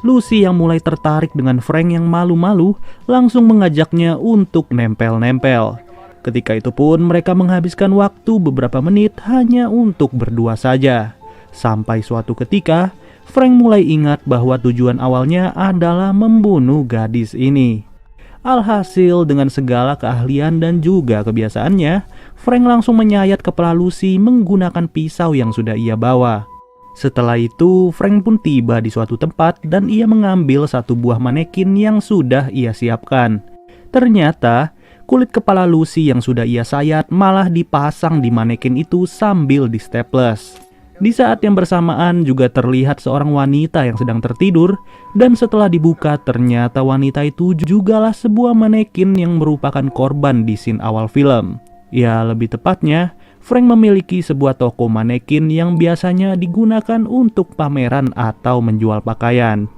Lucy yang mulai tertarik dengan Frank yang malu-malu langsung mengajaknya untuk nempel-nempel. Ketika itu pun mereka menghabiskan waktu beberapa menit hanya untuk berdua saja. Sampai suatu ketika, Frank mulai ingat bahwa tujuan awalnya adalah membunuh gadis ini. Alhasil dengan segala keahlian dan juga kebiasaannya, Frank langsung menyayat kepala Lucy menggunakan pisau yang sudah ia bawa. Setelah itu, Frank pun tiba di suatu tempat dan ia mengambil satu buah manekin yang sudah ia siapkan. Ternyata, kulit kepala Lucy yang sudah ia sayat malah dipasang di manekin itu sambil di staples. Di saat yang bersamaan juga terlihat seorang wanita yang sedang tertidur, dan setelah dibuka ternyata wanita itu jugalah sebuah manekin yang merupakan korban di scene awal film. Ya, lebih tepatnya, Frank memiliki sebuah toko manekin yang biasanya digunakan untuk pameran atau menjual pakaian.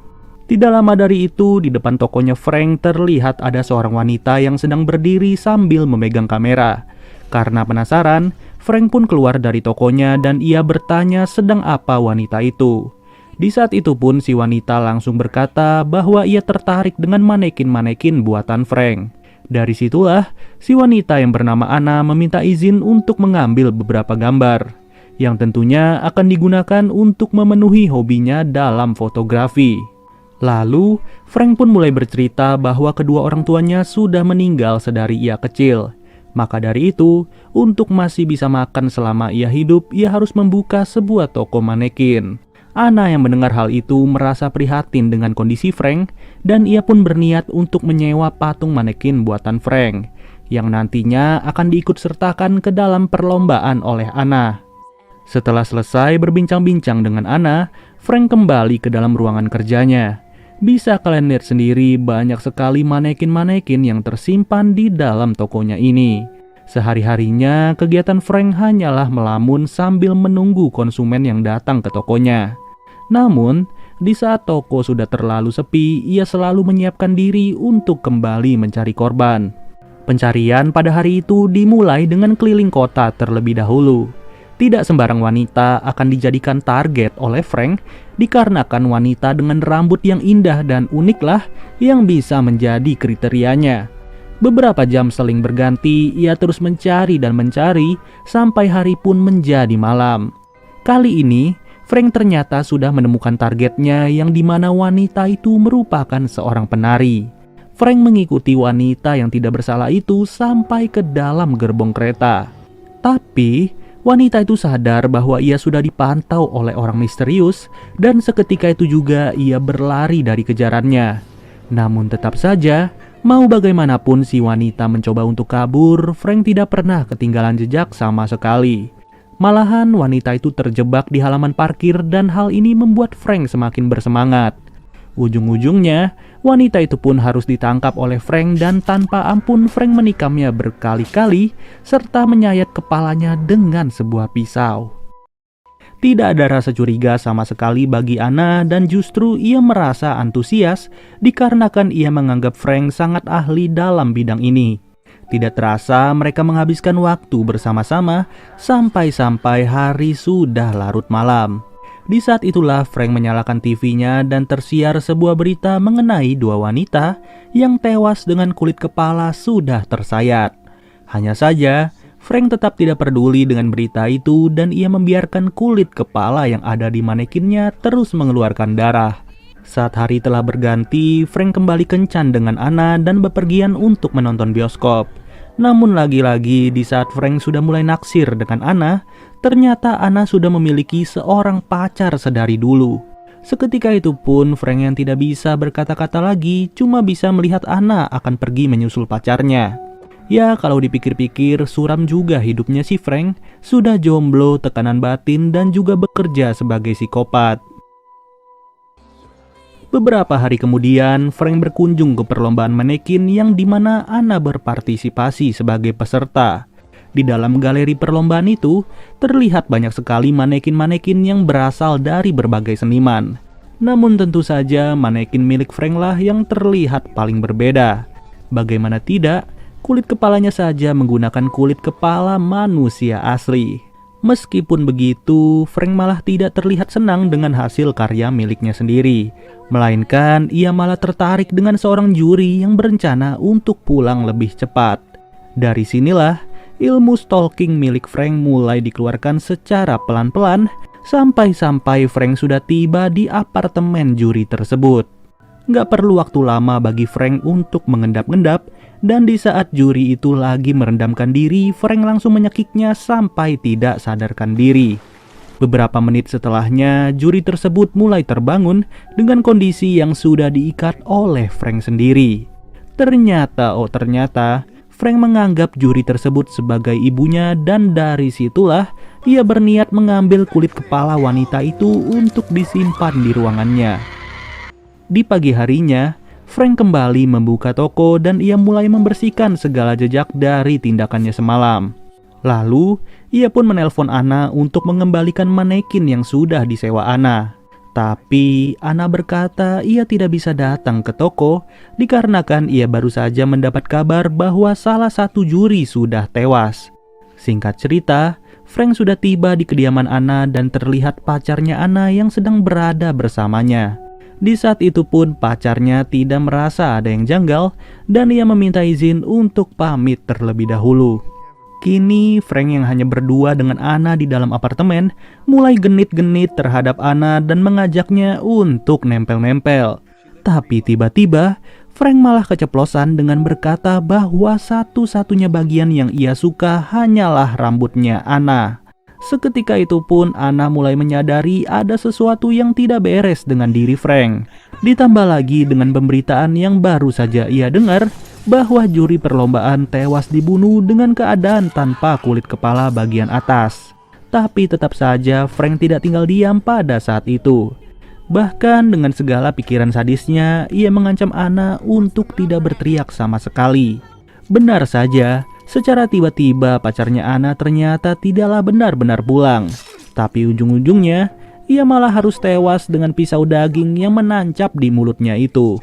Tidak lama dari itu, di depan tokonya Frank terlihat ada seorang wanita yang sedang berdiri sambil memegang kamera. Karena penasaran, Frank pun keluar dari tokonya dan ia bertanya sedang apa wanita itu. Di saat itu pun si wanita langsung berkata bahwa ia tertarik dengan manekin-manekin buatan Frank. Dari situlah, si wanita yang bernama Anna meminta izin untuk mengambil beberapa gambar, yang tentunya akan digunakan untuk memenuhi hobinya dalam fotografi. Lalu, Frank pun mulai bercerita bahwa kedua orang tuanya sudah meninggal sedari ia kecil. Maka dari itu, untuk masih bisa makan selama ia hidup, ia harus membuka sebuah toko manekin. Anna yang mendengar hal itu merasa prihatin dengan kondisi Frank dan ia pun berniat untuk menyewa patung manekin buatan Frank yang nantinya akan diikut sertakan ke dalam perlombaan oleh Anna. Setelah selesai berbincang-bincang dengan Anna, Frank kembali ke dalam ruangan kerjanya. Bisa kalian lihat sendiri banyak sekali manekin-manekin yang tersimpan di dalam tokonya ini. Sehari-harinya kegiatan Frank hanyalah melamun sambil menunggu konsumen yang datang ke tokonya. Namun, di saat toko sudah terlalu sepi, ia selalu menyiapkan diri untuk kembali mencari korban. Pencarian pada hari itu dimulai dengan keliling kota terlebih dahulu. Tidak sembarang wanita akan dijadikan target oleh Frank, dikarenakan wanita dengan rambut yang indah dan uniklah yang bisa menjadi kriterianya. Beberapa jam seling berganti, ia terus mencari dan mencari sampai hari pun menjadi malam. Kali ini, Frank ternyata sudah menemukan targetnya yang dimana wanita itu merupakan seorang penari. Frank mengikuti wanita yang tidak bersalah itu sampai ke dalam gerbong kereta. Tapi, wanita itu sadar bahwa ia sudah dipantau oleh orang misterius dan seketika itu juga ia berlari dari kejarannya. Namun tetap saja, mau bagaimanapun si wanita mencoba untuk kabur, Frank tidak pernah ketinggalan jejak sama sekali. Malahan wanita itu terjebak di halaman parkir dan hal ini membuat Frank semakin bersemangat. Ujung-ujungnya, wanita itu pun harus ditangkap oleh Frank dan tanpa ampun Frank menikamnya berkali-kali serta menyayat kepalanya dengan sebuah pisau. Tidak ada rasa curiga sama sekali bagi Anna dan justru ia merasa antusias dikarenakan ia menganggap Frank sangat ahli dalam bidang ini. Tidak terasa mereka menghabiskan waktu bersama-sama sampai-sampai hari sudah larut malam. Di saat itulah Frank menyalakan TV-nya dan tersiar sebuah berita mengenai dua wanita yang tewas dengan kulit kepala sudah tersayat. Hanya saja, Frank tetap tidak peduli dengan berita itu dan ia membiarkan kulit kepala yang ada di manekinnya terus mengeluarkan darah. Saat hari telah berganti, Frank kembali kencan dengan Anna dan bepergian untuk menonton bioskop. Namun lagi-lagi di saat Frank sudah mulai naksir dengan Anna, ternyata Anna sudah memiliki seorang pacar sedari dulu. Seketika itu pun Frank yang tidak bisa berkata-kata lagi cuma bisa melihat Anna akan pergi menyusul pacarnya. Ya kalau dipikir-pikir suram juga hidupnya si Frank, sudah jomblo, tekanan batin dan juga bekerja sebagai psikopat. Beberapa hari kemudian, Frank berkunjung ke perlombaan manekin yang dimana Anna berpartisipasi sebagai peserta. Di dalam galeri perlombaan itu, terlihat banyak sekali manekin-manekin yang berasal dari berbagai seniman. Namun tentu saja manekin milik Frank lah yang terlihat paling berbeda. Bagaimana tidak, kulit kepalanya saja menggunakan kulit kepala manusia asli. Meskipun begitu, Frank malah tidak terlihat senang dengan hasil karya miliknya sendiri. Melainkan ia malah tertarik dengan seorang juri yang berencana untuk pulang lebih cepat. Dari sinilah ilmu stalking milik Frank mulai dikeluarkan secara pelan-pelan sampai Frank sudah tiba di apartemen juri tersebut. Gak perlu waktu lama bagi Frank untuk mengendap-endap, dan di saat juri itu lagi merendamkan diri, Frank langsung menyekiknya sampai tidak sadarkan diri. Beberapa menit setelahnya, juri tersebut mulai terbangun dengan kondisi yang sudah diikat oleh Frank sendiri. Ternyata Frank menganggap juri tersebut sebagai ibunya, dan dari situlah ia berniat mengambil kulit kepala wanita itu untuk disimpan di ruangannya. Di pagi harinya, Frank kembali membuka toko dan ia mulai membersihkan segala jejak dari tindakannya semalam. Lalu, ia pun menelpon Anna untuk mengembalikan manekin yang sudah disewa Anna. Tapi, Anna berkata ia tidak bisa datang ke toko dikarenakan ia baru saja mendapat kabar bahwa salah satu juri sudah tewas. Singkat cerita, Frank sudah tiba di kediaman Anna dan terlihat pacarnya Anna yang sedang berada bersamanya. Di saat itu pun pacarnya tidak merasa ada yang janggal dan ia meminta izin untuk pamit terlebih dahulu. Kini Frank yang hanya berdua dengan Anna di dalam apartemen mulai genit-genit terhadap Anna dan mengajaknya untuk nempel-nempel. Tapi tiba-tiba Frank malah keceplosan dengan berkata bahwa satu-satunya bagian yang ia suka hanyalah rambutnya Anna. Seketika itu pun Anna mulai menyadari ada sesuatu yang tidak beres dengan diri Frank. Ditambah lagi dengan pemberitaan yang baru saja ia dengar bahwa juri perlombaan tewas dibunuh dengan keadaan tanpa kulit kepala bagian atas. Tapi tetap saja Frank tidak tinggal diam pada saat itu. Bahkan dengan segala pikiran sadisnya, ia mengancam Anna untuk tidak berteriak sama sekali. Benar saja, secara tiba-tiba pacarnya Anna ternyata tidaklah benar-benar pulang. Tapi ujung-ujungnya, ia malah harus tewas dengan pisau daging yang menancap di mulutnya itu.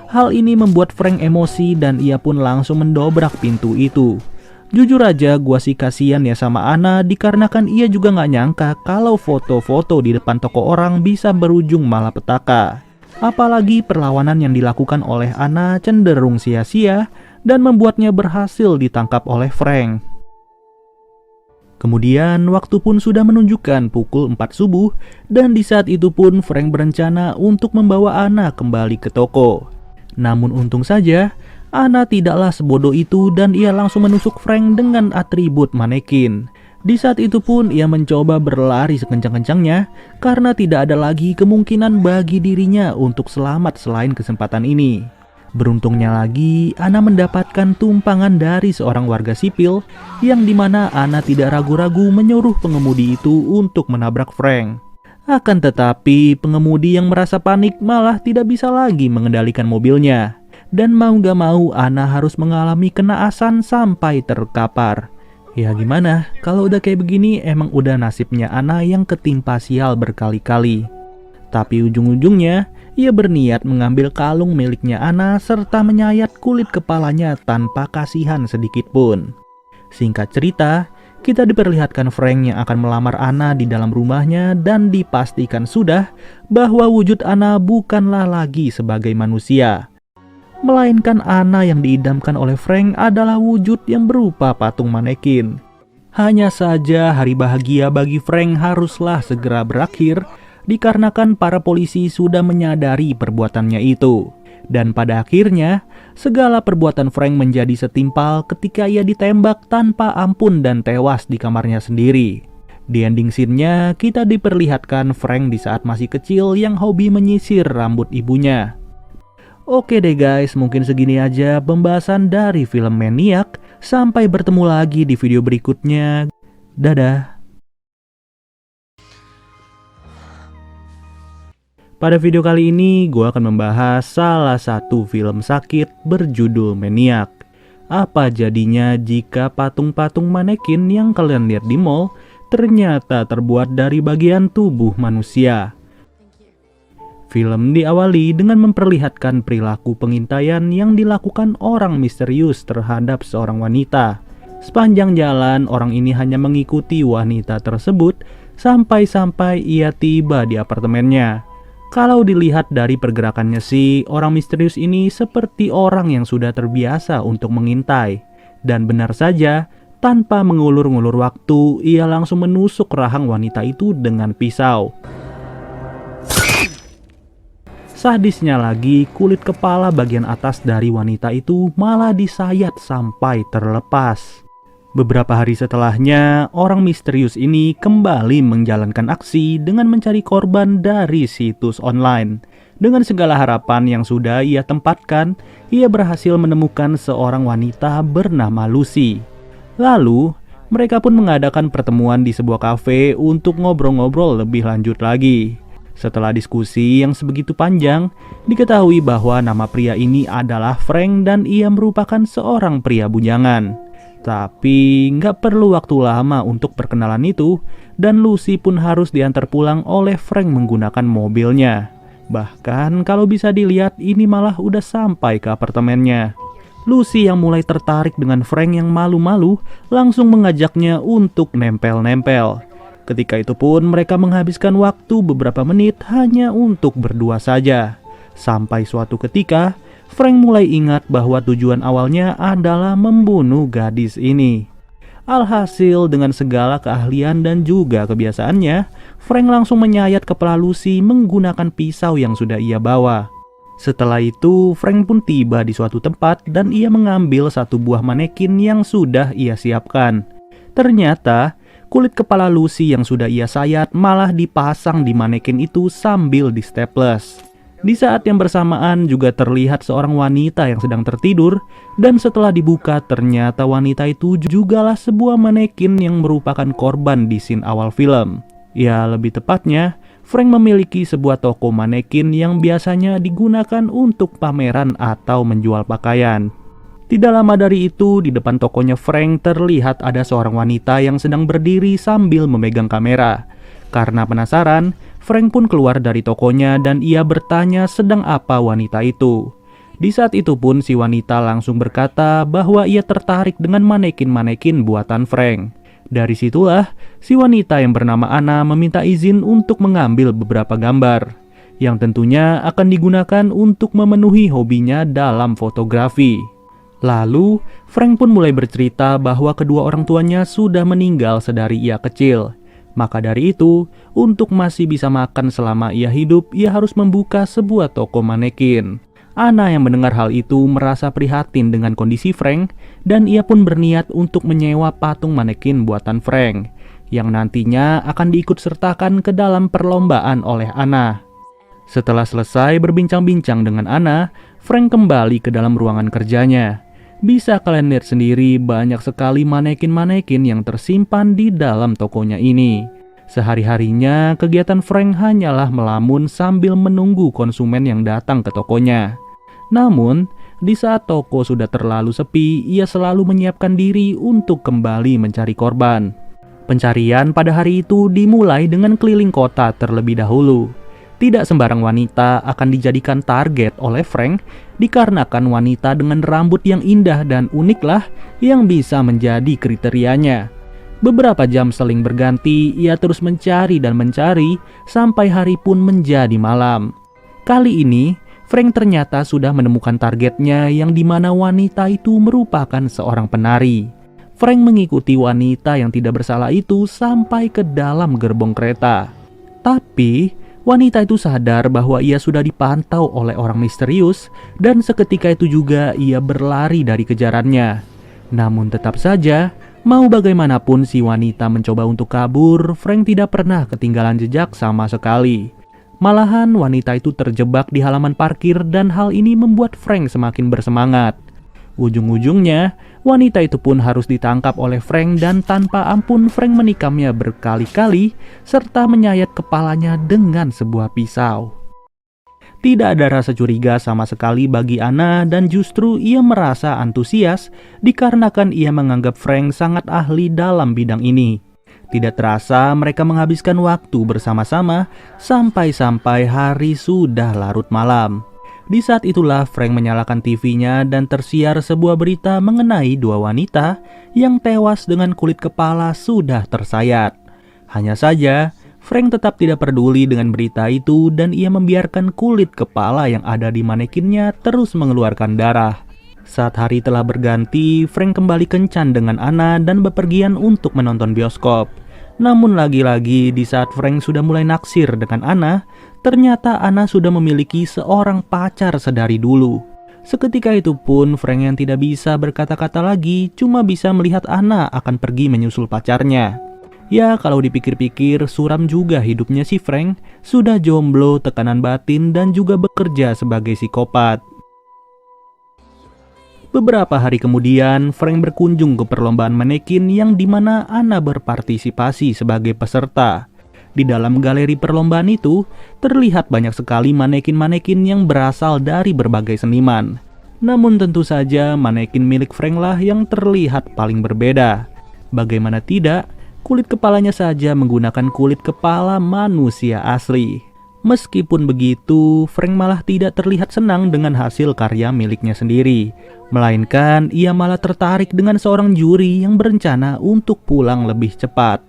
Hal ini membuat Frank emosi dan ia pun langsung mendobrak pintu itu. Jujur aja gua sih kasihan ya sama Anna dikarenakan ia juga gak nyangka kalau foto-foto di depan toko orang bisa berujung malapetaka. Apalagi perlawanan yang dilakukan oleh Anna cenderung sia-sia dan membuatnya berhasil ditangkap oleh Frank. Kemudian waktu pun sudah menunjukkan pukul 4 subuh dan di saat itu pun Frank berencana untuk membawa Anna kembali ke toko. Namun untung saja Anna tidaklah sebodoh itu dan ia langsung menusuk Frank dengan atribut manekin. Di saat itu pun ia mencoba berlari sekencang-kencangnya karena tidak ada lagi kemungkinan bagi dirinya untuk selamat selain kesempatan ini. Beruntungnya lagi, Anna mendapatkan tumpangan dari seorang warga sipil yang dimana Anna tidak ragu-ragu menyuruh pengemudi itu untuk menabrak Frank. Akan tetapi pengemudi yang merasa panik malah tidak bisa lagi mengendalikan mobilnya. Dan mau gak mau Anna harus mengalami kenaasan sampai terkapar. Ya gimana, kalau udah kayak begini emang udah nasibnya Anna yang ketimpa sial berkali-kali. Tapi ujung-ujungnya ia berniat mengambil kalung miliknya Anna serta menyayat kulit kepalanya tanpa kasihan sedikit pun. Singkat cerita, kita diperlihatkan Frank yang akan melamar Anna di dalam rumahnya dan dipastikan sudah bahwa wujud Anna bukanlah lagi sebagai manusia. Melainkan Anna yang diidamkan oleh Frank adalah wujud yang berupa patung manekin. Hanya saja hari bahagia bagi Frank haruslah segera berakhir dikarenakan para polisi sudah menyadari perbuatannya itu. Dan pada akhirnya, segala perbuatan Frank menjadi setimpal ketika ia ditembak tanpa ampun dan tewas di kamarnya sendiri. Di ending scene-nya, kita diperlihatkan Frank di saat masih kecil yang hobi menyisir rambut ibunya. Oke deh guys, mungkin segini aja pembahasan dari film Maniac. Sampai bertemu lagi di video berikutnya. Dadah. Pada video kali ini, gue akan membahas salah satu film sakit berjudul Maniac. Apa jadinya jika patung-patung manekin yang kalian lihat di mall ternyata terbuat dari bagian tubuh manusia? Film diawali dengan memperlihatkan perilaku pengintaian yang dilakukan orang misterius terhadap seorang wanita. Sepanjang jalan, orang ini hanya mengikuti wanita tersebut sampai-sampai ia tiba di apartemennya. Kalau dilihat dari pergerakannya sih, orang misterius ini seperti orang yang sudah terbiasa untuk mengintai. Dan benar saja, tanpa mengulur-ngulur waktu, ia langsung menusuk rahang wanita itu dengan pisau. Sadisnya lagi, kulit kepala bagian atas dari wanita itu malah disayat sampai terlepas. Beberapa hari setelahnya, orang misterius ini kembali menjalankan aksi dengan mencari korban dari situs online. Dengan segala harapan yang sudah ia tempatkan, ia berhasil menemukan seorang wanita bernama Lucy. Lalu, mereka pun mengadakan pertemuan di sebuah kafe untuk ngobrol-ngobrol lebih lanjut lagi. Setelah diskusi yang sebegitu panjang, diketahui bahwa nama pria ini adalah Frank dan ia merupakan seorang pria bujangan. Tapi nggak perlu waktu lama untuk perkenalan itu, dan Lucy pun harus diantar pulang oleh Frank menggunakan mobilnya. Bahkan kalau bisa dilihat, ini malah udah sampai ke apartemennya. Lucy yang mulai tertarik dengan Frank yang malu-malu langsung mengajaknya untuk nempel-nempel. Ketika itu pun mereka menghabiskan waktu beberapa menit hanya untuk berdua saja. Sampai suatu ketika, Frank mulai ingat bahwa tujuan awalnya adalah membunuh gadis ini. Alhasil dengan segala keahlian dan juga kebiasaannya, Frank langsung menyayat kepala Lucy menggunakan pisau yang sudah ia bawa. Setelah itu, Frank pun tiba di suatu tempat dan ia mengambil satu buah manekin yang sudah ia siapkan. Ternyata, kulit kepala Lucy yang sudah ia sayat malah dipasang di manekin itu sambil di staples. Di saat yang bersamaan juga terlihat seorang wanita yang sedang tertidur, dan setelah dibuka ternyata wanita itu jugalah sebuah manekin yang merupakan korban di scene awal film. Ya, lebih tepatnya, Frank memiliki sebuah toko manekin yang biasanya digunakan untuk pameran atau menjual pakaian. Tidak lama dari itu, di depan tokonya Frank terlihat ada seorang wanita yang sedang berdiri sambil memegang kamera. Karena penasaran, Frank pun keluar dari tokonya dan ia bertanya sedang apa wanita itu. Di saat itu pun si wanita langsung berkata bahwa ia tertarik dengan manekin-manekin buatan Frank. Dari situlah, si wanita yang bernama Anna meminta izin untuk mengambil beberapa gambar, yang tentunya akan digunakan untuk memenuhi hobinya dalam fotografi. Lalu, Frank pun mulai bercerita bahwa kedua orang tuanya sudah meninggal sedari ia kecil. Maka dari itu, untuk masih bisa makan selama ia hidup, ia harus membuka sebuah toko manekin. Anna yang mendengar hal itu merasa prihatin dengan kondisi Frank, dan ia pun berniat untuk menyewa patung manekin buatan Frank, yang nantinya akan diikut sertakan ke dalam perlombaan oleh Anna. Setelah selesai berbincang-bincang dengan Anna, Frank kembali ke dalam ruangan kerjanya. Bisa kalian lihat sendiri, banyak sekali manekin-manekin yang tersimpan di dalam tokonya ini. Sehari-harinya, kegiatan Frank hanyalah melamun sambil menunggu konsumen yang datang ke tokonya. Namun, di saat toko sudah terlalu sepi, ia selalu menyiapkan diri untuk kembali mencari korban. Pencarian pada hari itu dimulai dengan keliling kota terlebih dahulu. Tidak sembarang wanita akan dijadikan target oleh Frank, dikarenakan wanita dengan rambut yang indah dan uniklah yang bisa menjadi kriterianya. Beberapa jam seling berganti, ia terus mencari dan mencari sampai hari pun menjadi malam. Kali ini, Frank ternyata sudah menemukan targetnya yang dimana wanita itu merupakan seorang penari. Frank mengikuti wanita yang tidak bersalah itu sampai ke dalam gerbong kereta. Tapi wanita itu sadar bahwa ia sudah dipantau oleh orang misterius dan seketika itu juga ia berlari dari kejarannya. Namun tetap saja, mau bagaimanapun si wanita mencoba untuk kabur, Frank tidak pernah ketinggalan jejak sama sekali. Malahan wanita itu terjebak di halaman parkir dan hal ini membuat Frank semakin bersemangat. Ujung-ujungnya, wanita itu pun harus ditangkap oleh Frank dan tanpa ampun Frank menikamnya berkali-kali serta menyayat kepalanya dengan sebuah pisau. Tidak ada rasa curiga sama sekali bagi Anna dan justru ia merasa antusias dikarenakan ia menganggap Frank sangat ahli dalam bidang ini. Tidak terasa mereka menghabiskan waktu bersama-sama sampai-sampai hari sudah larut malam. Di saat itulah Frank menyalakan TV-nya dan tersiar sebuah berita mengenai dua wanita yang tewas dengan kulit kepala sudah tersayat. Hanya saja, Frank tetap tidak peduli dengan berita itu dan ia membiarkan kulit kepala yang ada di manekinnya terus mengeluarkan darah. Saat hari telah berganti, Frank kembali kencan dengan Anna dan bepergian untuk menonton bioskop. Namun lagi-lagi di saat Frank sudah mulai naksir dengan Anna, ternyata Anna sudah memiliki seorang pacar sedari dulu. Seketika itu pun Frank yang tidak bisa berkata-kata lagi cuma bisa melihat Anna akan pergi menyusul pacarnya. Ya kalau dipikir-pikir suram juga hidupnya si Frank, sudah jomblo, tekanan batin dan juga bekerja sebagai psikopat. Beberapa hari kemudian, Frank berkunjung ke perlombaan manekin yang dimana Anna berpartisipasi sebagai peserta. Di dalam galeri perlombaan itu, terlihat banyak sekali manekin-manekin yang berasal dari berbagai seniman. Namun tentu saja manekin milik Frank lah yang terlihat paling berbeda. Bagaimana tidak, kulit kepalanya saja menggunakan kulit kepala manusia asli. Meskipun begitu, Frank malah tidak terlihat senang dengan hasil karya miliknya sendiri. Melainkan ia malah tertarik dengan seorang juri yang berencana untuk pulang lebih cepat.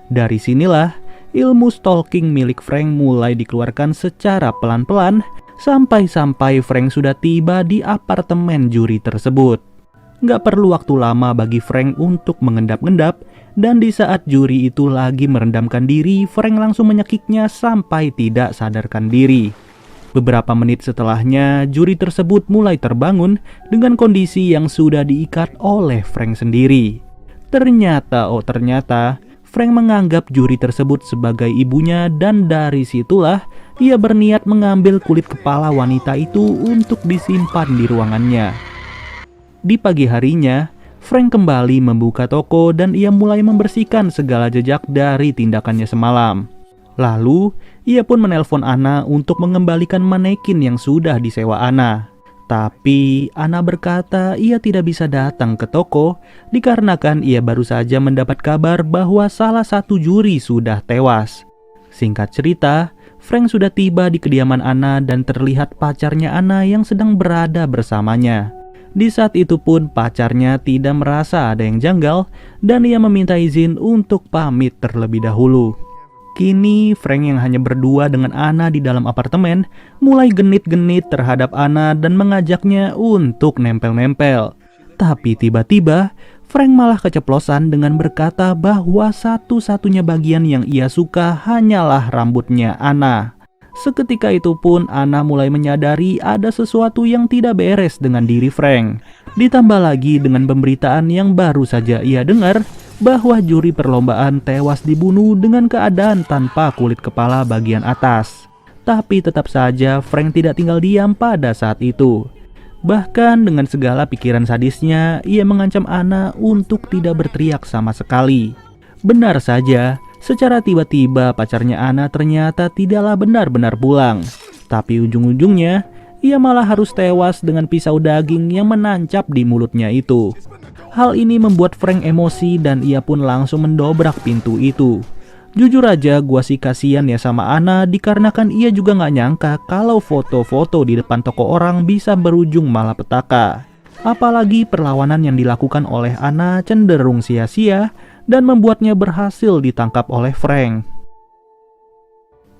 Dari sinilah, ilmu stalking milik Frank mulai dikeluarkan secara pelan-pelan, sampai-sampai Frank sudah tiba di apartemen juri tersebut. Gak perlu waktu lama bagi Frank untuk mengendap-endap, dan di saat juri itu lagi merendamkan diri, Frank langsung menyekiknya sampai tidak sadarkan diri. Beberapa menit setelahnya, juri tersebut mulai terbangun dengan kondisi yang sudah diikat oleh Frank sendiri. Ternyata, Frank menganggap juri tersebut sebagai ibunya dan dari situlah ia berniat mengambil kulit kepala wanita itu untuk disimpan di ruangannya. Di pagi harinya, Frank kembali membuka toko dan ia mulai membersihkan segala jejak dari tindakannya semalam. Lalu, ia pun menelpon Anna untuk mengembalikan manekin yang sudah disewa Anna. Tapi, Anna berkata ia tidak bisa datang ke toko dikarenakan ia baru saja mendapat kabar bahwa salah satu juri sudah tewas. Singkat cerita, Frank sudah tiba di kediaman Anna dan terlihat pacarnya Anna yang sedang berada bersamanya. Di saat itu pun pacarnya tidak merasa ada yang janggal dan ia meminta izin untuk pamit terlebih dahulu. Kini Frank yang hanya berdua dengan Anna di dalam apartemen mulai genit-genit terhadap Anna dan mengajaknya untuk nempel-nempel. Tapi tiba-tiba Frank malah keceplosan dengan berkata bahwa satu-satunya bagian yang ia suka hanyalah rambutnya Anna. Seketika itu pun Anna mulai menyadari ada sesuatu yang tidak beres dengan diri Frank. Ditambah lagi dengan pemberitaan yang baru saja ia dengar bahwa juri perlombaan tewas dibunuh dengan keadaan tanpa kulit kepala bagian atas. Tapi tetap saja Frank tidak tinggal diam pada saat itu. Bahkan dengan segala pikiran sadisnya, ia mengancam Anna untuk tidak berteriak sama sekali. Benar saja, secara tiba-tiba pacarnya Anna ternyata tidaklah benar-benar pulang. Tapi ujung-ujungnya, ia malah harus tewas dengan pisau daging yang menancap di mulutnya itu. Hal ini membuat Frank emosi dan ia pun langsung mendobrak pintu itu. Jujur aja gua sih kasihan ya sama Anna dikarenakan ia juga gak nyangka kalau foto-foto di depan toko orang bisa berujung malapetaka. Apalagi perlawanan yang dilakukan oleh Anna cenderung sia-sia dan membuatnya berhasil ditangkap oleh Frank.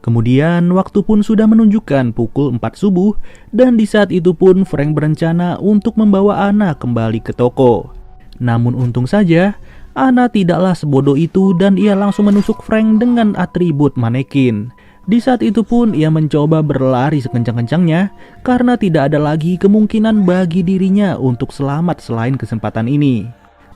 Kemudian waktu pun sudah menunjukkan pukul 4 subuh dan di saat itu pun Frank berencana untuk membawa Anna kembali ke toko. Namun untung saja Anna tidaklah sebodoh itu dan ia langsung menusuk Frank dengan atribut manekin. Di saat itu pun ia mencoba berlari sekencang-kencangnya karena tidak ada lagi kemungkinan bagi dirinya untuk selamat selain kesempatan ini.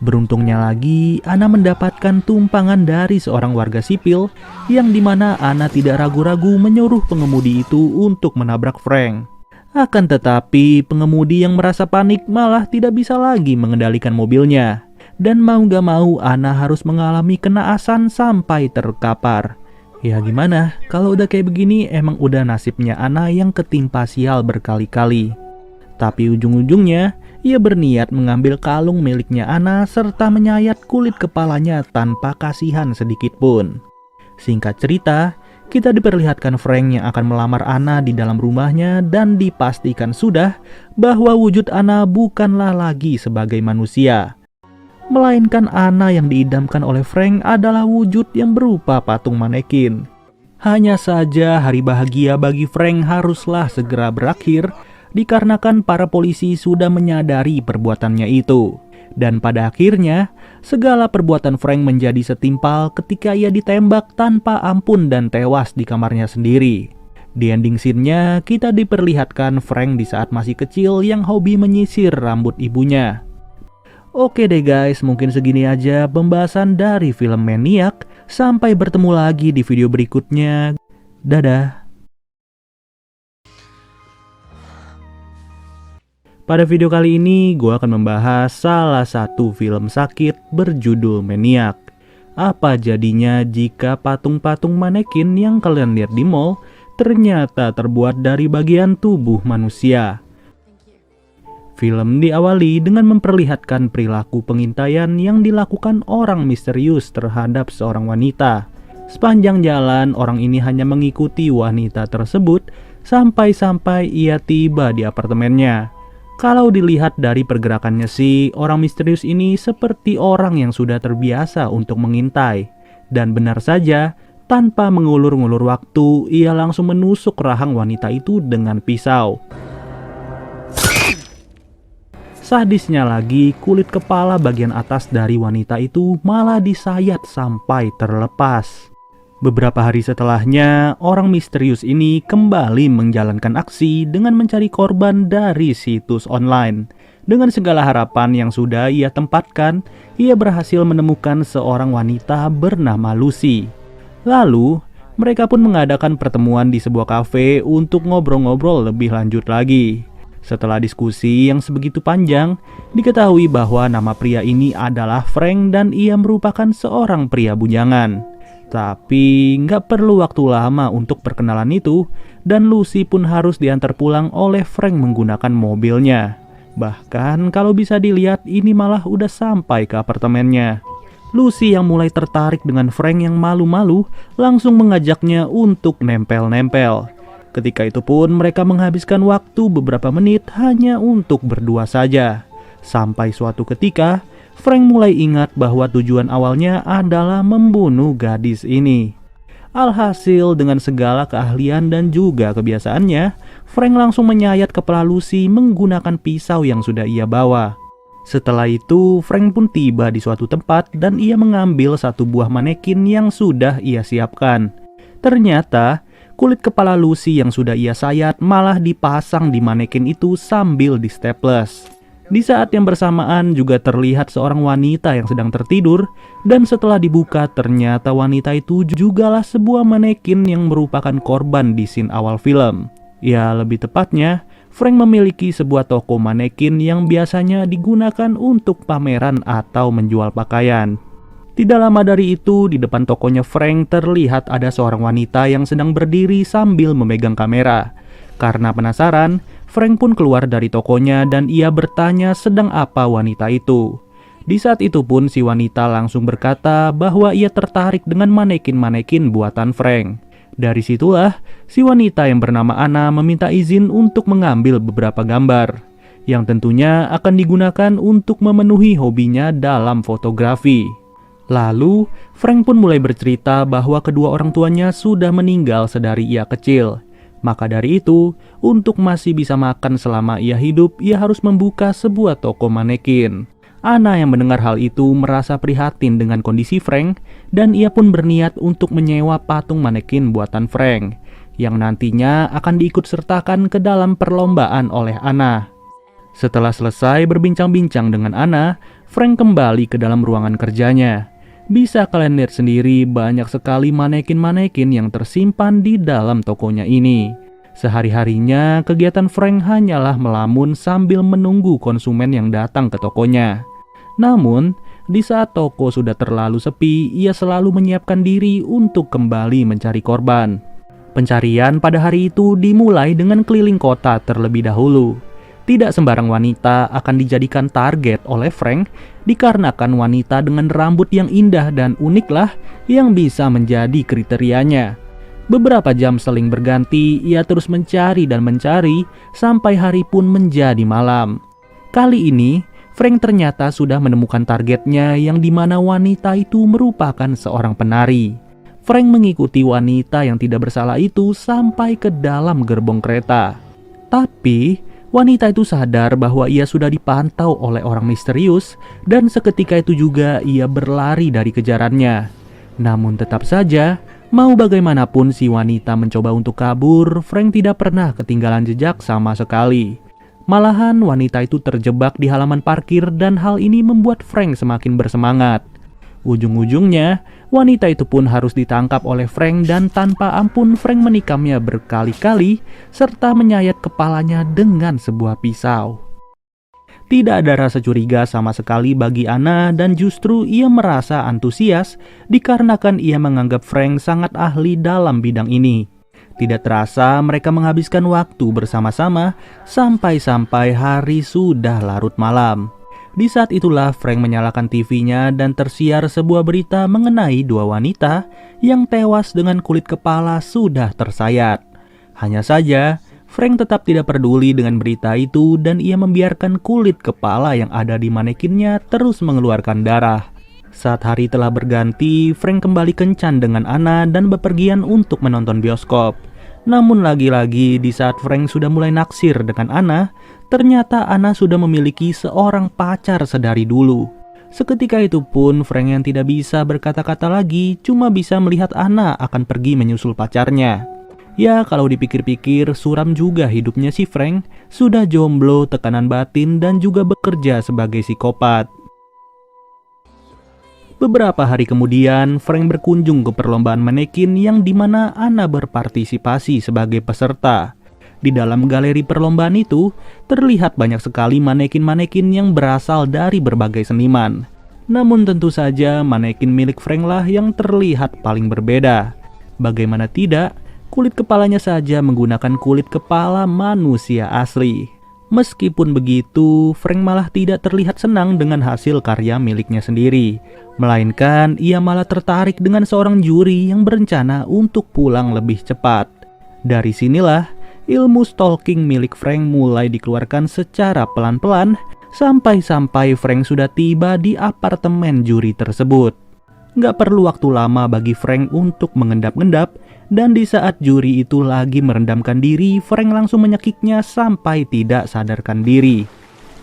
Beruntungnya lagi, Anna mendapatkan tumpangan dari seorang warga sipil yang dimana Anna tidak ragu-ragu menyuruh pengemudi itu untuk menabrak Frank. Akan tetapi, pengemudi yang merasa panik malah tidak bisa lagi mengendalikan mobilnya. Dan mau gak mau, Anna harus mengalami kenaasan sampai terkapar. Ya gimana, kalau udah kayak begini emang udah nasibnya Anna yang ketimpa sial berkali-kali. Tapi ujung-ujungnya, ia berniat mengambil kalung miliknya Anna serta menyayat kulit kepalanya tanpa kasihan sedikit pun. Singkat cerita, kita diperlihatkan Frank yang akan melamar Anna di dalam rumahnya dan dipastikan sudah bahwa wujud Anna bukanlah lagi sebagai manusia, melainkan Anna yang diidamkan oleh Frank adalah wujud yang berupa patung manekin. Hanya saja hari bahagia bagi Frank haruslah segera berakhir dikarenakan para polisi sudah menyadari perbuatannya itu. Dan pada akhirnya, segala perbuatan Frank menjadi setimpal ketika ia ditembak tanpa ampun dan tewas di kamarnya sendiri. Di ending scene-nya, kita diperlihatkan Frank di saat masih kecil yang hobi menyisir rambut ibunya. Oke deh guys, mungkin segini aja pembahasan dari film Maniac. Sampai bertemu lagi di video berikutnya. Dadah. Pada video kali ini, gue akan membahas salah satu film sakit berjudul Maniac. Apa jadinya jika patung-patung manekin yang kalian lihat di mall ternyata terbuat dari bagian tubuh manusia? Film diawali dengan memperlihatkan perilaku pengintaian yang dilakukan orang misterius terhadap seorang wanita. Sepanjang jalan, orang ini hanya mengikuti wanita tersebut sampai-sampai ia tiba di apartemennya. Kalau dilihat dari pergerakannya sih, orang misterius ini seperti orang yang sudah terbiasa untuk mengintai. Dan benar saja, tanpa mengulur-ngulur waktu, ia langsung menusuk rahang wanita itu dengan pisau. Sadisnya lagi, kulit kepala bagian atas dari wanita itu malah disayat sampai terlepas. Beberapa hari setelahnya, orang misterius ini kembali menjalankan aksi dengan mencari korban dari situs online. Dengan segala harapan yang sudah ia tempatkan, ia berhasil menemukan seorang wanita bernama Lucy. Lalu, mereka pun mengadakan pertemuan di sebuah kafe untuk ngobrol-ngobrol lebih lanjut lagi. Setelah diskusi yang sebegitu panjang, diketahui bahwa nama pria ini adalah Frank dan ia merupakan seorang pria bujangan. Tapi nggak perlu waktu lama untuk perkenalan itu, dan Lucy pun harus diantar pulang oleh Frank menggunakan mobilnya. Bahkan kalau bisa dilihat, ini malah udah sampai ke apartemennya. Lucy yang mulai tertarik dengan Frank yang malu-malu langsung mengajaknya untuk nempel-nempel. Ketika itu pun mereka menghabiskan waktu beberapa menit hanya untuk berdua saja. Sampai suatu ketika, Frank mulai ingat bahwa tujuan awalnya adalah membunuh gadis ini. Alhasil dengan segala keahlian dan juga kebiasaannya, Frank langsung menyayat kepala Lucy menggunakan pisau yang sudah ia bawa. Setelah itu, Frank pun tiba di suatu tempat dan ia mengambil satu buah manekin yang sudah ia siapkan. Ternyata, kulit kepala Lucy yang sudah ia sayat malah dipasang di manekin itu sambil di staples. Di saat yang bersamaan juga terlihat seorang wanita yang sedang tertidur, dan setelah dibuka ternyata wanita itu jugalah sebuah manekin yang merupakan korban di scene awal film. Ya, lebih tepatnya, Frank memiliki sebuah toko manekin yang biasanya digunakan untuk pameran atau menjual pakaian. Tidak lama dari itu, di depan tokonya Frank terlihat ada seorang wanita yang sedang berdiri sambil memegang kamera. Karena penasaran, Frank pun keluar dari tokonya dan ia bertanya sedang apa wanita itu. Di saat itu pun si wanita langsung berkata bahwa ia tertarik dengan manekin-manekin buatan Frank. Dari situlah, si wanita yang bernama Anna meminta izin untuk mengambil beberapa gambar, yang tentunya akan digunakan untuk memenuhi hobinya dalam fotografi. Lalu, Frank pun mulai bercerita bahwa kedua orang tuanya sudah meninggal sedari ia kecil. Maka dari itu, untuk masih bisa makan selama ia hidup, ia harus membuka sebuah toko manekin. Anna yang mendengar hal itu merasa prihatin dengan kondisi Frank, dan ia pun berniat untuk menyewa patung manekin buatan Frank, yang nantinya akan diikut sertakan ke dalam perlombaan oleh Anna. Setelah selesai berbincang-bincang dengan Anna, Frank kembali ke dalam ruangan kerjanya. Bisa kalian lihat sendiri banyak sekali manekin-manekin yang tersimpan di dalam tokonya ini. Sehari-harinya kegiatan Frank hanyalah melamun sambil menunggu konsumen yang datang ke tokonya. Namun, di saat toko sudah terlalu sepi, ia selalu menyiapkan diri untuk kembali mencari korban. Pencarian pada hari itu dimulai dengan keliling kota terlebih dahulu. Tidak sembarang wanita akan dijadikan target oleh Frank, dikarenakan wanita dengan rambut yang indah dan uniklah yang bisa menjadi kriterianya. Beberapa jam seling berganti, ia terus mencari dan mencari sampai hari pun menjadi malam. Kali ini, Frank ternyata sudah menemukan targetnya yang dimana wanita itu merupakan seorang penari. Frank mengikuti wanita yang tidak bersalah itu sampai ke dalam gerbong kereta. Tapi, wanita itu sadar bahwa ia sudah dipantau oleh orang misterius dan seketika itu juga ia berlari dari kejarannya. Namun tetap saja, mau bagaimanapun si wanita mencoba untuk kabur, Frank tidak pernah ketinggalan jejak sama sekali. Malahan wanita itu terjebak di halaman parkir dan hal ini membuat Frank semakin bersemangat. Ujung-ujungnya, wanita itu pun harus ditangkap oleh Frank dan tanpa ampun Frank menikamnya berkali-kali serta menyayat kepalanya dengan sebuah pisau. Tidak ada rasa curiga sama sekali bagi Anna dan justru ia merasa antusias dikarenakan ia menganggap Frank sangat ahli dalam bidang ini. Tidak terasa mereka menghabiskan waktu bersama-sama sampai-sampai hari sudah larut malam. Di saat itulah Frank menyalakan TV-nya dan tersiar sebuah berita mengenai dua wanita yang tewas dengan kulit kepala sudah tersayat. Hanya saja, Frank tetap tidak peduli dengan berita itu dan ia membiarkan kulit kepala yang ada di manekinnya terus mengeluarkan darah. Saat hari telah berganti, Frank kembali kencan dengan Anna dan bepergian untuk menonton bioskop. Namun lagi-lagi di saat Frank sudah mulai naksir dengan Anna, ternyata Anna sudah memiliki seorang pacar sedari dulu. Seketika itu pun Frank yang tidak bisa berkata-kata lagi cuma bisa melihat Anna akan pergi menyusul pacarnya. Ya kalau dipikir-pikir suram juga hidupnya si Frank, sudah jomblo, tekanan batin dan juga bekerja sebagai psikopat. Beberapa hari kemudian, Frank berkunjung ke perlombaan manekin yang dimana Anna berpartisipasi sebagai peserta. Di dalam galeri perlombaan itu, terlihat banyak sekali manekin-manekin yang berasal dari berbagai seniman. Namun tentu saja manekin milik Frank lah yang terlihat paling berbeda. Bagaimana tidak, kulit kepalanya saja menggunakan kulit kepala manusia asli. Meskipun begitu, Frank malah tidak terlihat senang dengan hasil karya miliknya sendiri. Melainkan, ia malah tertarik dengan seorang juri yang berencana untuk pulang lebih cepat. Dari sinilah, ilmu stalking milik Frank mulai dikeluarkan secara pelan-pelan, sampai-sampai Frank sudah tiba di apartemen juri tersebut. Gak perlu waktu lama bagi Frank untuk mengendap-endap, dan di saat juri itu lagi merendamkan diri, Frank langsung menyekiknya sampai tidak sadarkan diri.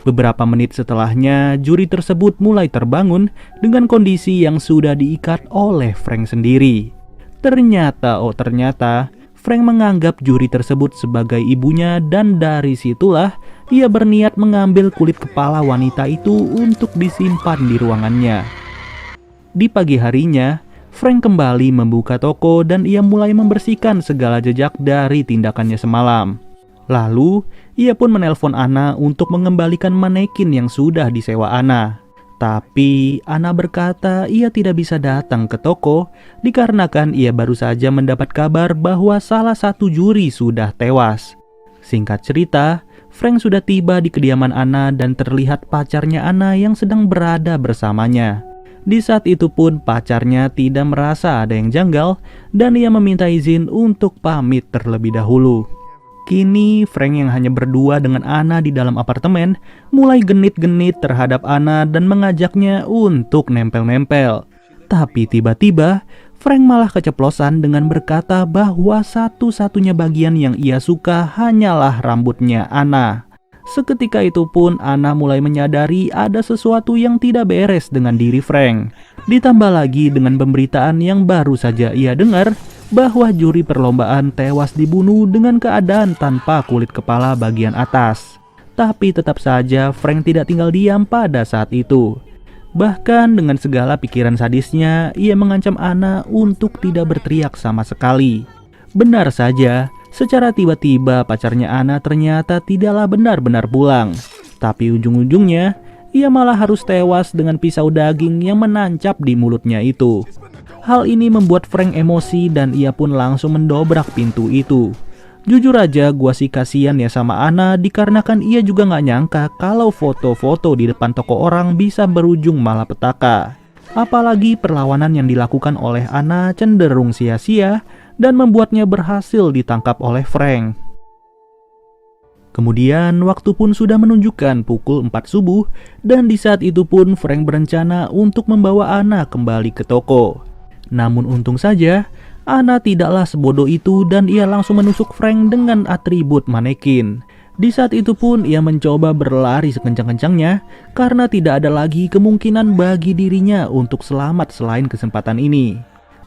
Beberapa menit setelahnya, juri tersebut mulai terbangun dengan kondisi yang sudah diikat oleh Frank sendiri. Ternyata, Frank menganggap juri tersebut sebagai ibunya dan dari situlah ia berniat mengambil kulit kepala wanita itu untuk disimpan di ruangannya. Di pagi harinya, Frank kembali membuka toko dan ia mulai membersihkan segala jejak dari tindakannya semalam. Lalu, ia pun menelpon Anna untuk mengembalikan manekin yang sudah disewa Anna. Tapi, Anna berkata ia tidak bisa datang ke toko dikarenakan ia baru saja mendapat kabar bahwa salah satu juri sudah tewas. Singkat cerita, Frank sudah tiba di kediaman Anna dan terlihat pacarnya Anna yang sedang berada bersamanya. Di saat itu pun pacarnya tidak merasa ada yang janggal dan ia meminta izin untuk pamit terlebih dahulu. Kini Frank yang hanya berdua dengan Anna di dalam apartemen mulai genit-genit terhadap Anna dan mengajaknya untuk nempel-nempel. Tapi tiba-tiba Frank malah keceplosan dengan berkata bahwa satu-satunya bagian yang ia suka hanyalah rambutnya Anna. Seketika itu pun Anna mulai menyadari ada sesuatu yang tidak beres dengan diri Frank. Ditambah lagi dengan pemberitaan yang baru saja ia dengar bahwa juri perlombaan tewas dibunuh dengan keadaan tanpa kulit kepala bagian atas. Tapi tetap saja Frank tidak tinggal diam pada saat itu. Bahkan dengan segala pikiran sadisnya, ia mengancam Anna untuk tidak berteriak sama sekali. Benar saja, secara tiba-tiba pacarnya Anna ternyata tidaklah benar-benar pulang. Tapi ujung-ujungnya, ia malah harus tewas dengan pisau daging yang menancap di mulutnya itu. Hal ini membuat Frank emosi dan ia pun langsung mendobrak pintu itu. Jujur aja gua sih kasihan ya sama Anna dikarenakan ia juga gak nyangka kalau foto-foto di depan toko orang bisa berujung malapetaka. Apalagi perlawanan yang dilakukan oleh Anna cenderung sia-sia dan membuatnya berhasil ditangkap oleh Frank. Kemudian waktu pun sudah menunjukkan pukul 4 subuh dan di saat itu pun Frank berencana untuk membawa Anna kembali ke toko. Namun untung saja Anna tidaklah sebodoh itu dan ia langsung menusuk Frank dengan atribut manekin. Di saat itu pun ia mencoba berlari sekencang-kencangnya karena tidak ada lagi kemungkinan bagi dirinya untuk selamat selain kesempatan ini.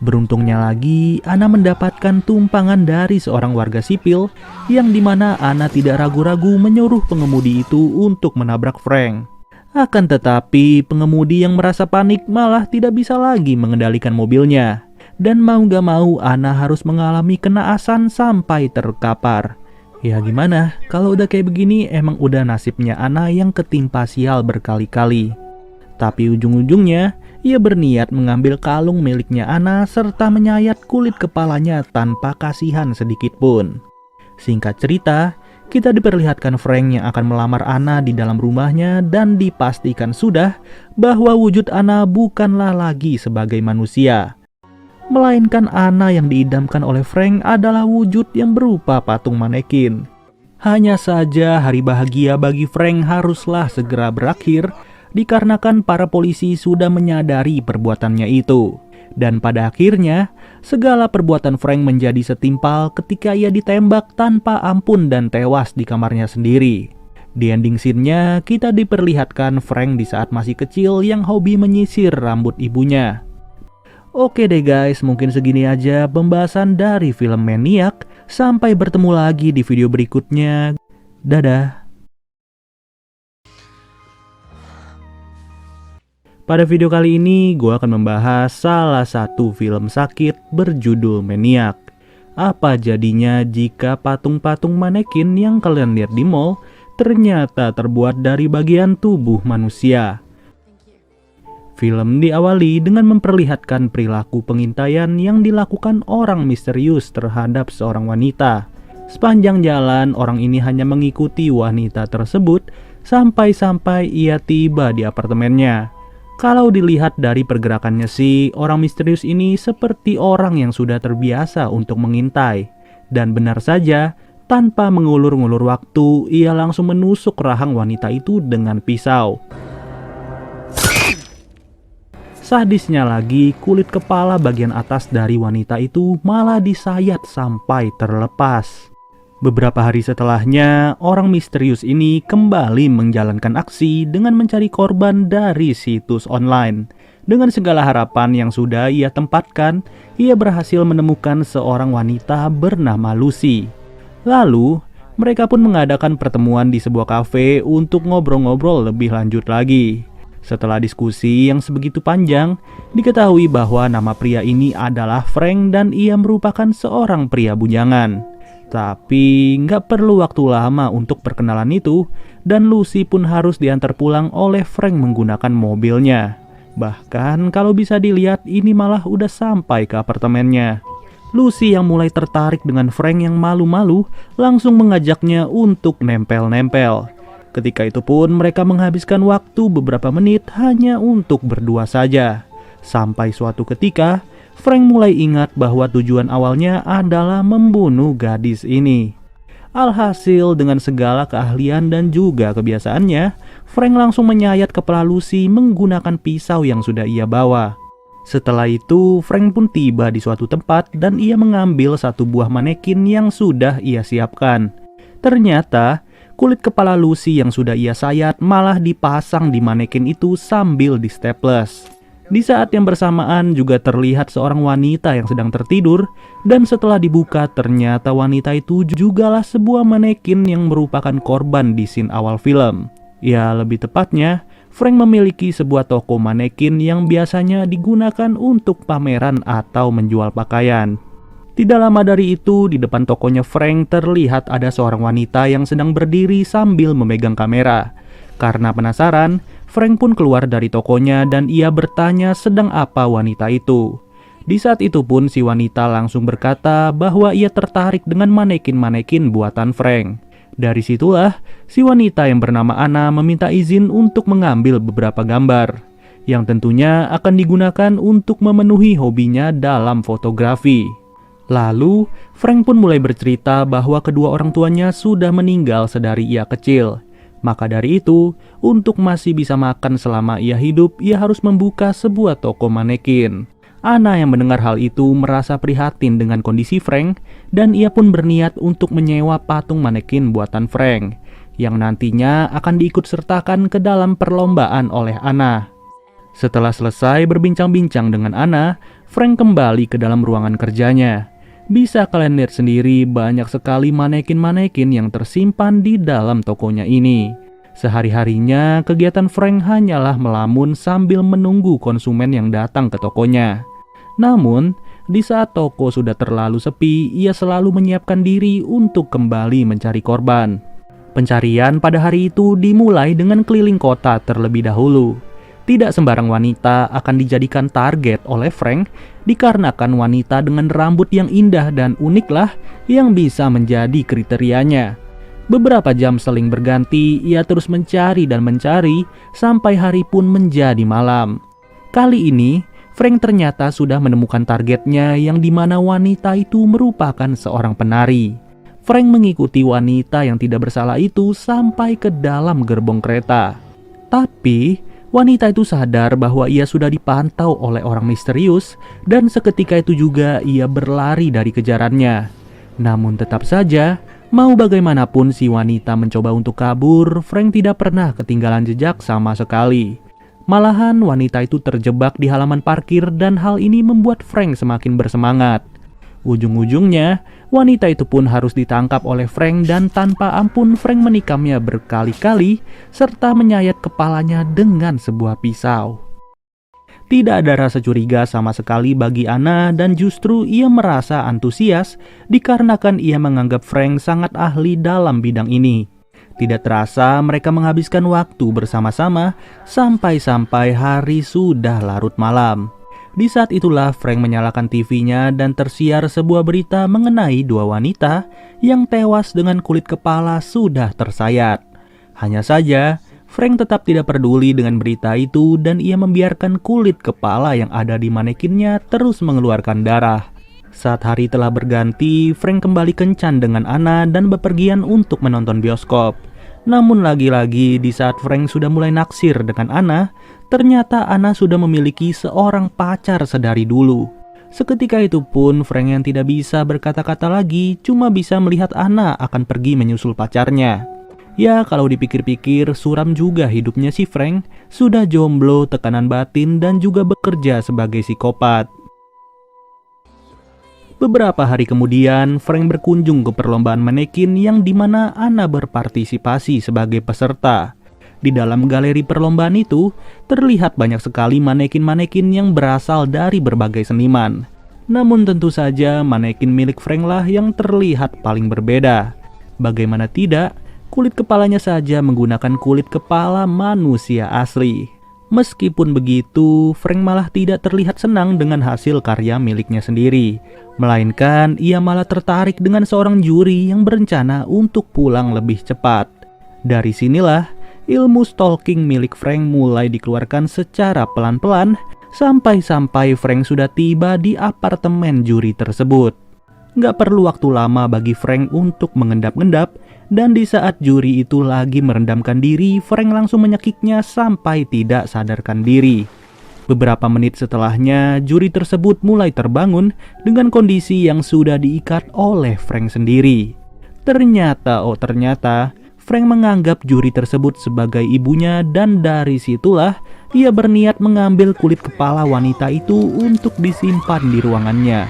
Beruntungnya lagi, Anna mendapatkan tumpangan dari seorang warga sipil yang dimana Anna tidak ragu-ragu menyuruh pengemudi itu untuk menabrak Frank. Akan tetapi, pengemudi yang merasa panik malah tidak bisa lagi mengendalikan mobilnya. Dan mau gak mau, Anna harus mengalami kenaasan sampai terkapar. Ya gimana, kalau udah kayak begini emang udah nasibnya Anna yang ketimpa sial berkali-kali. Tapi ujung-ujungnya, ia berniat mengambil kalung miliknya Anna serta menyayat kulit kepalanya tanpa kasihan sedikit pun. Singkat cerita, kita diperlihatkan Frank yang akan melamar Anna di dalam rumahnya dan dipastikan sudah bahwa wujud Anna bukanlah lagi sebagai manusia. Melainkan Anna yang diidamkan oleh Frank adalah wujud yang berupa patung manekin. Hanya saja hari bahagia bagi Frank haruslah segera berakhir dikarenakan para polisi sudah menyadari perbuatannya itu. Dan pada akhirnya, segala perbuatan Frank menjadi setimpal ketika ia ditembak tanpa ampun dan tewas di kamarnya sendiri. Di ending scene-nya, kita diperlihatkan Frank di saat masih kecil yang hobi menyisir rambut ibunya. Oke deh guys, mungkin segini aja pembahasan dari film Maniac. Sampai bertemu lagi di video berikutnya. Dadah. Pada video kali ini, gue akan membahas salah satu film sakit berjudul Maniac. Apa jadinya jika patung-patung manekin yang kalian lihat di mall ternyata terbuat dari bagian tubuh manusia? Film diawali dengan memperlihatkan perilaku pengintaian yang dilakukan orang misterius terhadap seorang wanita. Sepanjang jalan, orang ini hanya mengikuti wanita tersebut sampai-sampai ia tiba di apartemennya. Kalau dilihat dari pergerakannya sih, orang misterius ini seperti orang yang sudah terbiasa untuk mengintai. Dan benar saja, tanpa mengulur-ngulur waktu, ia langsung menusuk rahang wanita itu dengan pisau. Sadisnya lagi, kulit kepala bagian atas dari wanita itu malah disayat sampai terlepas. Beberapa hari setelahnya, orang misterius ini kembali menjalankan aksi dengan mencari korban dari situs online. Dengan segala harapan yang sudah ia tempatkan, ia berhasil menemukan seorang wanita bernama Lucy. Lalu, mereka pun mengadakan pertemuan di sebuah kafe untuk ngobrol-ngobrol lebih lanjut lagi. Setelah diskusi yang sebegitu panjang, diketahui bahwa nama pria ini adalah Frank dan ia merupakan seorang pria bujangan. Tapi nggak perlu waktu lama untuk perkenalan itu, dan Lucy pun harus diantar pulang oleh Frank menggunakan mobilnya. Bahkan kalau bisa dilihat ini malah udah sampai ke apartemennya. Lucy yang mulai tertarik dengan Frank yang malu-malu langsung mengajaknya untuk nempel-nempel. Ketika itu pun mereka menghabiskan waktu beberapa menit hanya untuk berdua saja. Sampai suatu ketika, Frank mulai ingat bahwa tujuan awalnya adalah membunuh gadis ini. Alhasil dengan segala keahlian dan juga kebiasaannya, Frank langsung menyayat kepala Lucy menggunakan pisau yang sudah ia bawa. Setelah itu, Frank pun tiba di suatu tempat dan ia mengambil satu buah manekin yang sudah ia siapkan. Ternyata, kulit kepala Lucy yang sudah ia sayat malah dipasang di manekin itu sambil di staples. Di saat yang bersamaan juga terlihat seorang wanita yang sedang tertidur, dan setelah dibuka ternyata wanita itu jugalah sebuah manekin yang merupakan korban di scene awal film. Ya, lebih tepatnya, Frank memiliki sebuah toko manekin yang biasanya digunakan untuk pameran atau menjual pakaian. Tidak lama dari itu, di depan tokonya Frank terlihat ada seorang wanita yang sedang berdiri sambil memegang kamera. Karena penasaran, Frank pun keluar dari tokonya dan ia bertanya sedang apa wanita itu. Di saat itu pun si wanita langsung berkata bahwa ia tertarik dengan manekin-manekin buatan Frank. Dari situlah, si wanita yang bernama Anna meminta izin untuk mengambil beberapa gambar, yang tentunya akan digunakan untuk memenuhi hobinya dalam fotografi. Lalu, Frank pun mulai bercerita bahwa kedua orang tuanya sudah meninggal sedari ia kecil. Maka dari itu, untuk masih bisa makan selama ia hidup, ia harus membuka sebuah toko manekin. Anna yang mendengar hal itu merasa prihatin dengan kondisi Frank, dan ia pun berniat untuk menyewa patung manekin buatan Frank, yang nantinya akan diikut sertakan ke dalam perlombaan oleh Anna. Setelah selesai berbincang-bincang dengan Anna, Frank kembali ke dalam ruangan kerjanya. Bisa kalian lihat sendiri, banyak sekali manekin-manekin yang tersimpan di dalam tokonya ini. Sehari-harinya, kegiatan Frank hanyalah melamun sambil menunggu konsumen yang datang ke tokonya. Namun, di saat toko sudah terlalu sepi, ia selalu menyiapkan diri untuk kembali mencari korban. Pencarian pada hari itu dimulai dengan keliling kota terlebih dahulu. Tidak sembarang wanita akan dijadikan target oleh Frank, dikarenakan wanita dengan rambut yang indah dan uniklah yang bisa menjadi kriterianya. Beberapa jam seling berganti, ia terus mencari dan mencari sampai hari pun menjadi malam. Kali ini, Frank ternyata sudah menemukan targetnya, yang dimana wanita itu merupakan seorang penari. Frank mengikuti wanita yang tidak bersalah itu sampai ke dalam gerbong kereta. Tapi wanita itu sadar bahwa ia sudah dipantau oleh orang misterius, dan seketika itu juga ia berlari dari kejarannya. Namun tetap saja, mau bagaimanapun si wanita mencoba untuk kabur, Frank tidak pernah ketinggalan jejak sama sekali. Malahan wanita itu terjebak di halaman parkir, dan hal ini membuat Frank semakin bersemangat. Ujung-ujungnya, wanita itu pun harus ditangkap oleh Frank, dan tanpa ampun Frank menikamnya berkali-kali serta menyayat kepalanya dengan sebuah pisau. Tidak ada rasa curiga sama sekali bagi Anna, dan justru ia merasa antusias dikarenakan ia menganggap Frank sangat ahli dalam bidang ini. Tidak terasa mereka menghabiskan waktu bersama-sama sampai-sampai hari sudah larut malam. Di saat itulah Frank menyalakan TV-nya dan tersiar sebuah berita mengenai dua wanita yang tewas dengan kulit kepala sudah tersayat. Hanya saja, Frank tetap tidak peduli dengan berita itu dan ia membiarkan kulit kepala yang ada di manekinnya terus mengeluarkan darah. Saat hari telah berganti, Frank kembali kencan dengan Anna dan bepergian untuk menonton bioskop. Namun lagi-lagi di saat Frank sudah mulai naksir dengan Anna, ternyata Anna sudah memiliki seorang pacar sedari dulu. Seketika itu pun Frank yang tidak bisa berkata-kata lagi, cuma bisa melihat Anna akan pergi menyusul pacarnya. Ya, kalau dipikir-pikir suram juga hidupnya si Frank, sudah jomblo, tekanan batin, dan juga bekerja sebagai psikopat. Beberapa hari kemudian, Frank berkunjung ke perlombaan manekin yang dimana Anna berpartisipasi sebagai peserta. Di dalam galeri perlombaan itu, terlihat banyak sekali manekin-manekin yang berasal dari berbagai seniman. Namun tentu saja manekin milik Frank lah yang terlihat paling berbeda. Bagaimana tidak, kulit kepalanya saja menggunakan kulit kepala manusia asli. Meskipun begitu, Frank malah tidak terlihat senang dengan hasil karya miliknya sendiri. Melainkan ia malah tertarik dengan seorang juri yang berencana untuk pulang lebih cepat. Dari sinilah ilmu stalking milik Frank mulai dikeluarkan secara pelan-pelan sampai-sampai Frank sudah tiba di apartemen juri tersebut. Gak perlu waktu lama bagi Frank untuk mengendap-endap, dan di saat juri itu lagi merendamkan diri, Frank langsung menyekiknya sampai tidak sadarkan diri. Beberapa menit setelahnya, juri tersebut mulai terbangun dengan kondisi yang sudah diikat oleh Frank sendiri. Ternyata Frank menganggap juri tersebut sebagai ibunya, dan dari situlah ia berniat mengambil kulit kepala wanita itu untuk disimpan di ruangannya.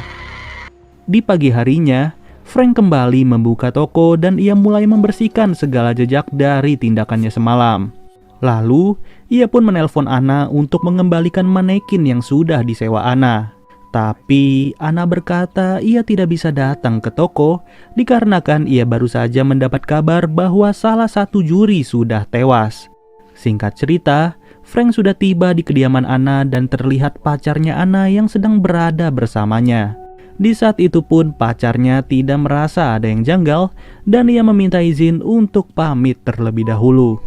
Di pagi harinya, Frank kembali membuka toko dan ia mulai membersihkan segala jejak dari tindakannya semalam. Lalu, ia pun menelpon Anna untuk mengembalikan manekin yang sudah disewa Anna. Tapi, Anna berkata ia tidak bisa datang ke toko dikarenakan ia baru saja mendapat kabar bahwa salah satu juri sudah tewas. Singkat cerita, Frank sudah tiba di kediaman Anna dan terlihat pacarnya Anna yang sedang berada bersamanya. Di saat itu pun pacarnya tidak merasa ada yang janggal dan ia meminta izin untuk pamit terlebih dahulu.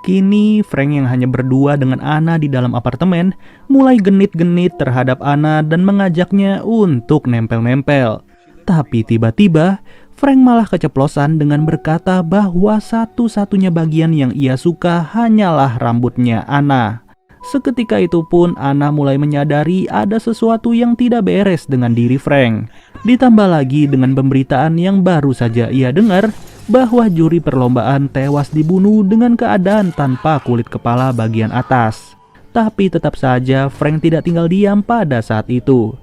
Kini Frank yang hanya berdua dengan Anna di dalam apartemen mulai genit-genit terhadap Anna dan mengajaknya untuk nempel-nempel. Tapi tiba-tiba Frank malah keceplosan dengan berkata bahwa satu-satunya bagian yang ia suka hanyalah rambutnya Anna. Seketika itu pun Anna mulai menyadari ada sesuatu yang tidak beres dengan diri Frank. Ditambah lagi dengan pemberitaan yang baru saja ia dengar bahwa juri perlombaan tewas dibunuh dengan keadaan tanpa kulit kepala bagian atas. Tapi tetap saja Frank tidak tinggal diam pada saat itu.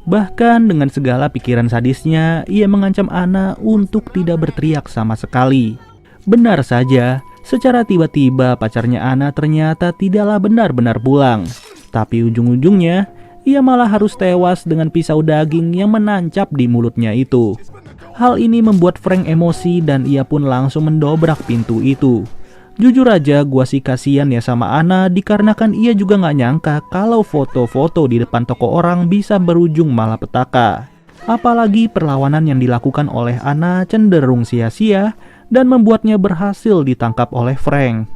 Bahkan dengan segala pikiran sadisnya, ia mengancam Anna untuk tidak berteriak sama sekali. Benar saja, secara tiba-tiba pacarnya Anna ternyata tidaklah benar-benar pulang. Tapi ujung-ujungnya, ia malah harus tewas dengan pisau daging yang menancap di mulutnya itu. Hal ini membuat Frank emosi dan ia pun langsung mendobrak pintu itu. Jujur aja gua sih kasihan ya sama Anna dikarenakan ia juga gak nyangka kalau foto-foto di depan toko orang bisa berujung malapetaka. Apalagi perlawanan yang dilakukan oleh Anna cenderung sia-sia dan membuatnya berhasil ditangkap oleh Frank.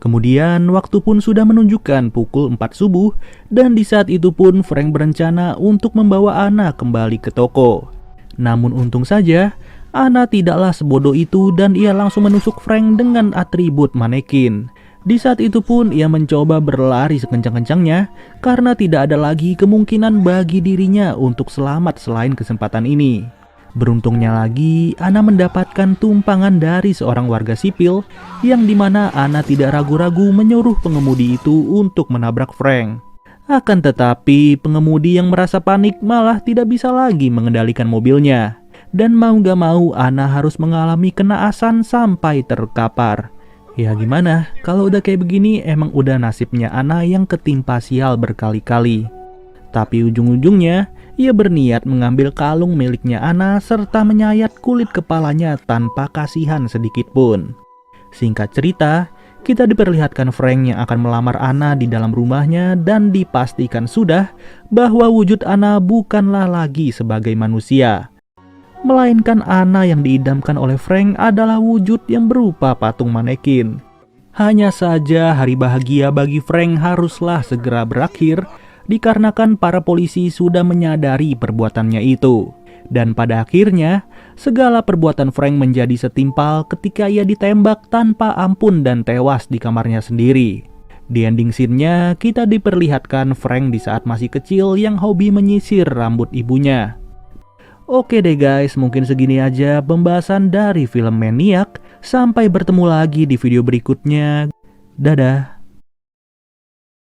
Kemudian waktu pun sudah menunjukkan pukul 4 subuh dan di saat itu pun Frank berencana untuk membawa Anna kembali ke toko. Namun untung saja Anna tidaklah sebodoh itu dan ia langsung menusuk Frank dengan atribut manekin. Di saat itu pun ia mencoba berlari sekencang-kencangnya karena tidak ada lagi kemungkinan bagi dirinya untuk selamat selain kesempatan ini. Beruntungnya lagi, Anna mendapatkan tumpangan dari seorang warga sipil yang dimana Anna tidak ragu-ragu menyuruh pengemudi itu untuk menabrak Frank. Akan tetapi pengemudi yang merasa panik malah tidak bisa lagi mengendalikan mobilnya. Dan mau gak mau Anna harus mengalami kenaasan sampai terkapar. Ya gimana, kalau udah kayak begini emang udah nasibnya Anna yang ketimpa sial berkali-kali. Tapi ujung-ujungnya ia berniat mengambil kalung miliknya Anna serta menyayat kulit kepalanya tanpa kasihan sedikit pun. Singkat cerita, kita diperlihatkan Frank yang akan melamar Anna di dalam rumahnya dan dipastikan sudah bahwa wujud Anna bukanlah lagi sebagai manusia. Melainkan Anna yang diidamkan oleh Frank adalah wujud yang berupa patung manekin. Hanya saja hari bahagia bagi Frank haruslah segera berakhir dikarenakan para polisi sudah menyadari perbuatannya itu. Dan pada akhirnya, segala perbuatan Frank menjadi setimpal ketika ia ditembak tanpa ampun dan tewas di kamarnya sendiri. Di ending scene-nya, kita diperlihatkan Frank di saat masih kecil yang hobi menyisir rambut ibunya. Oke deh guys, mungkin segini aja pembahasan dari film Maniac. Sampai bertemu lagi di video berikutnya. Dadah.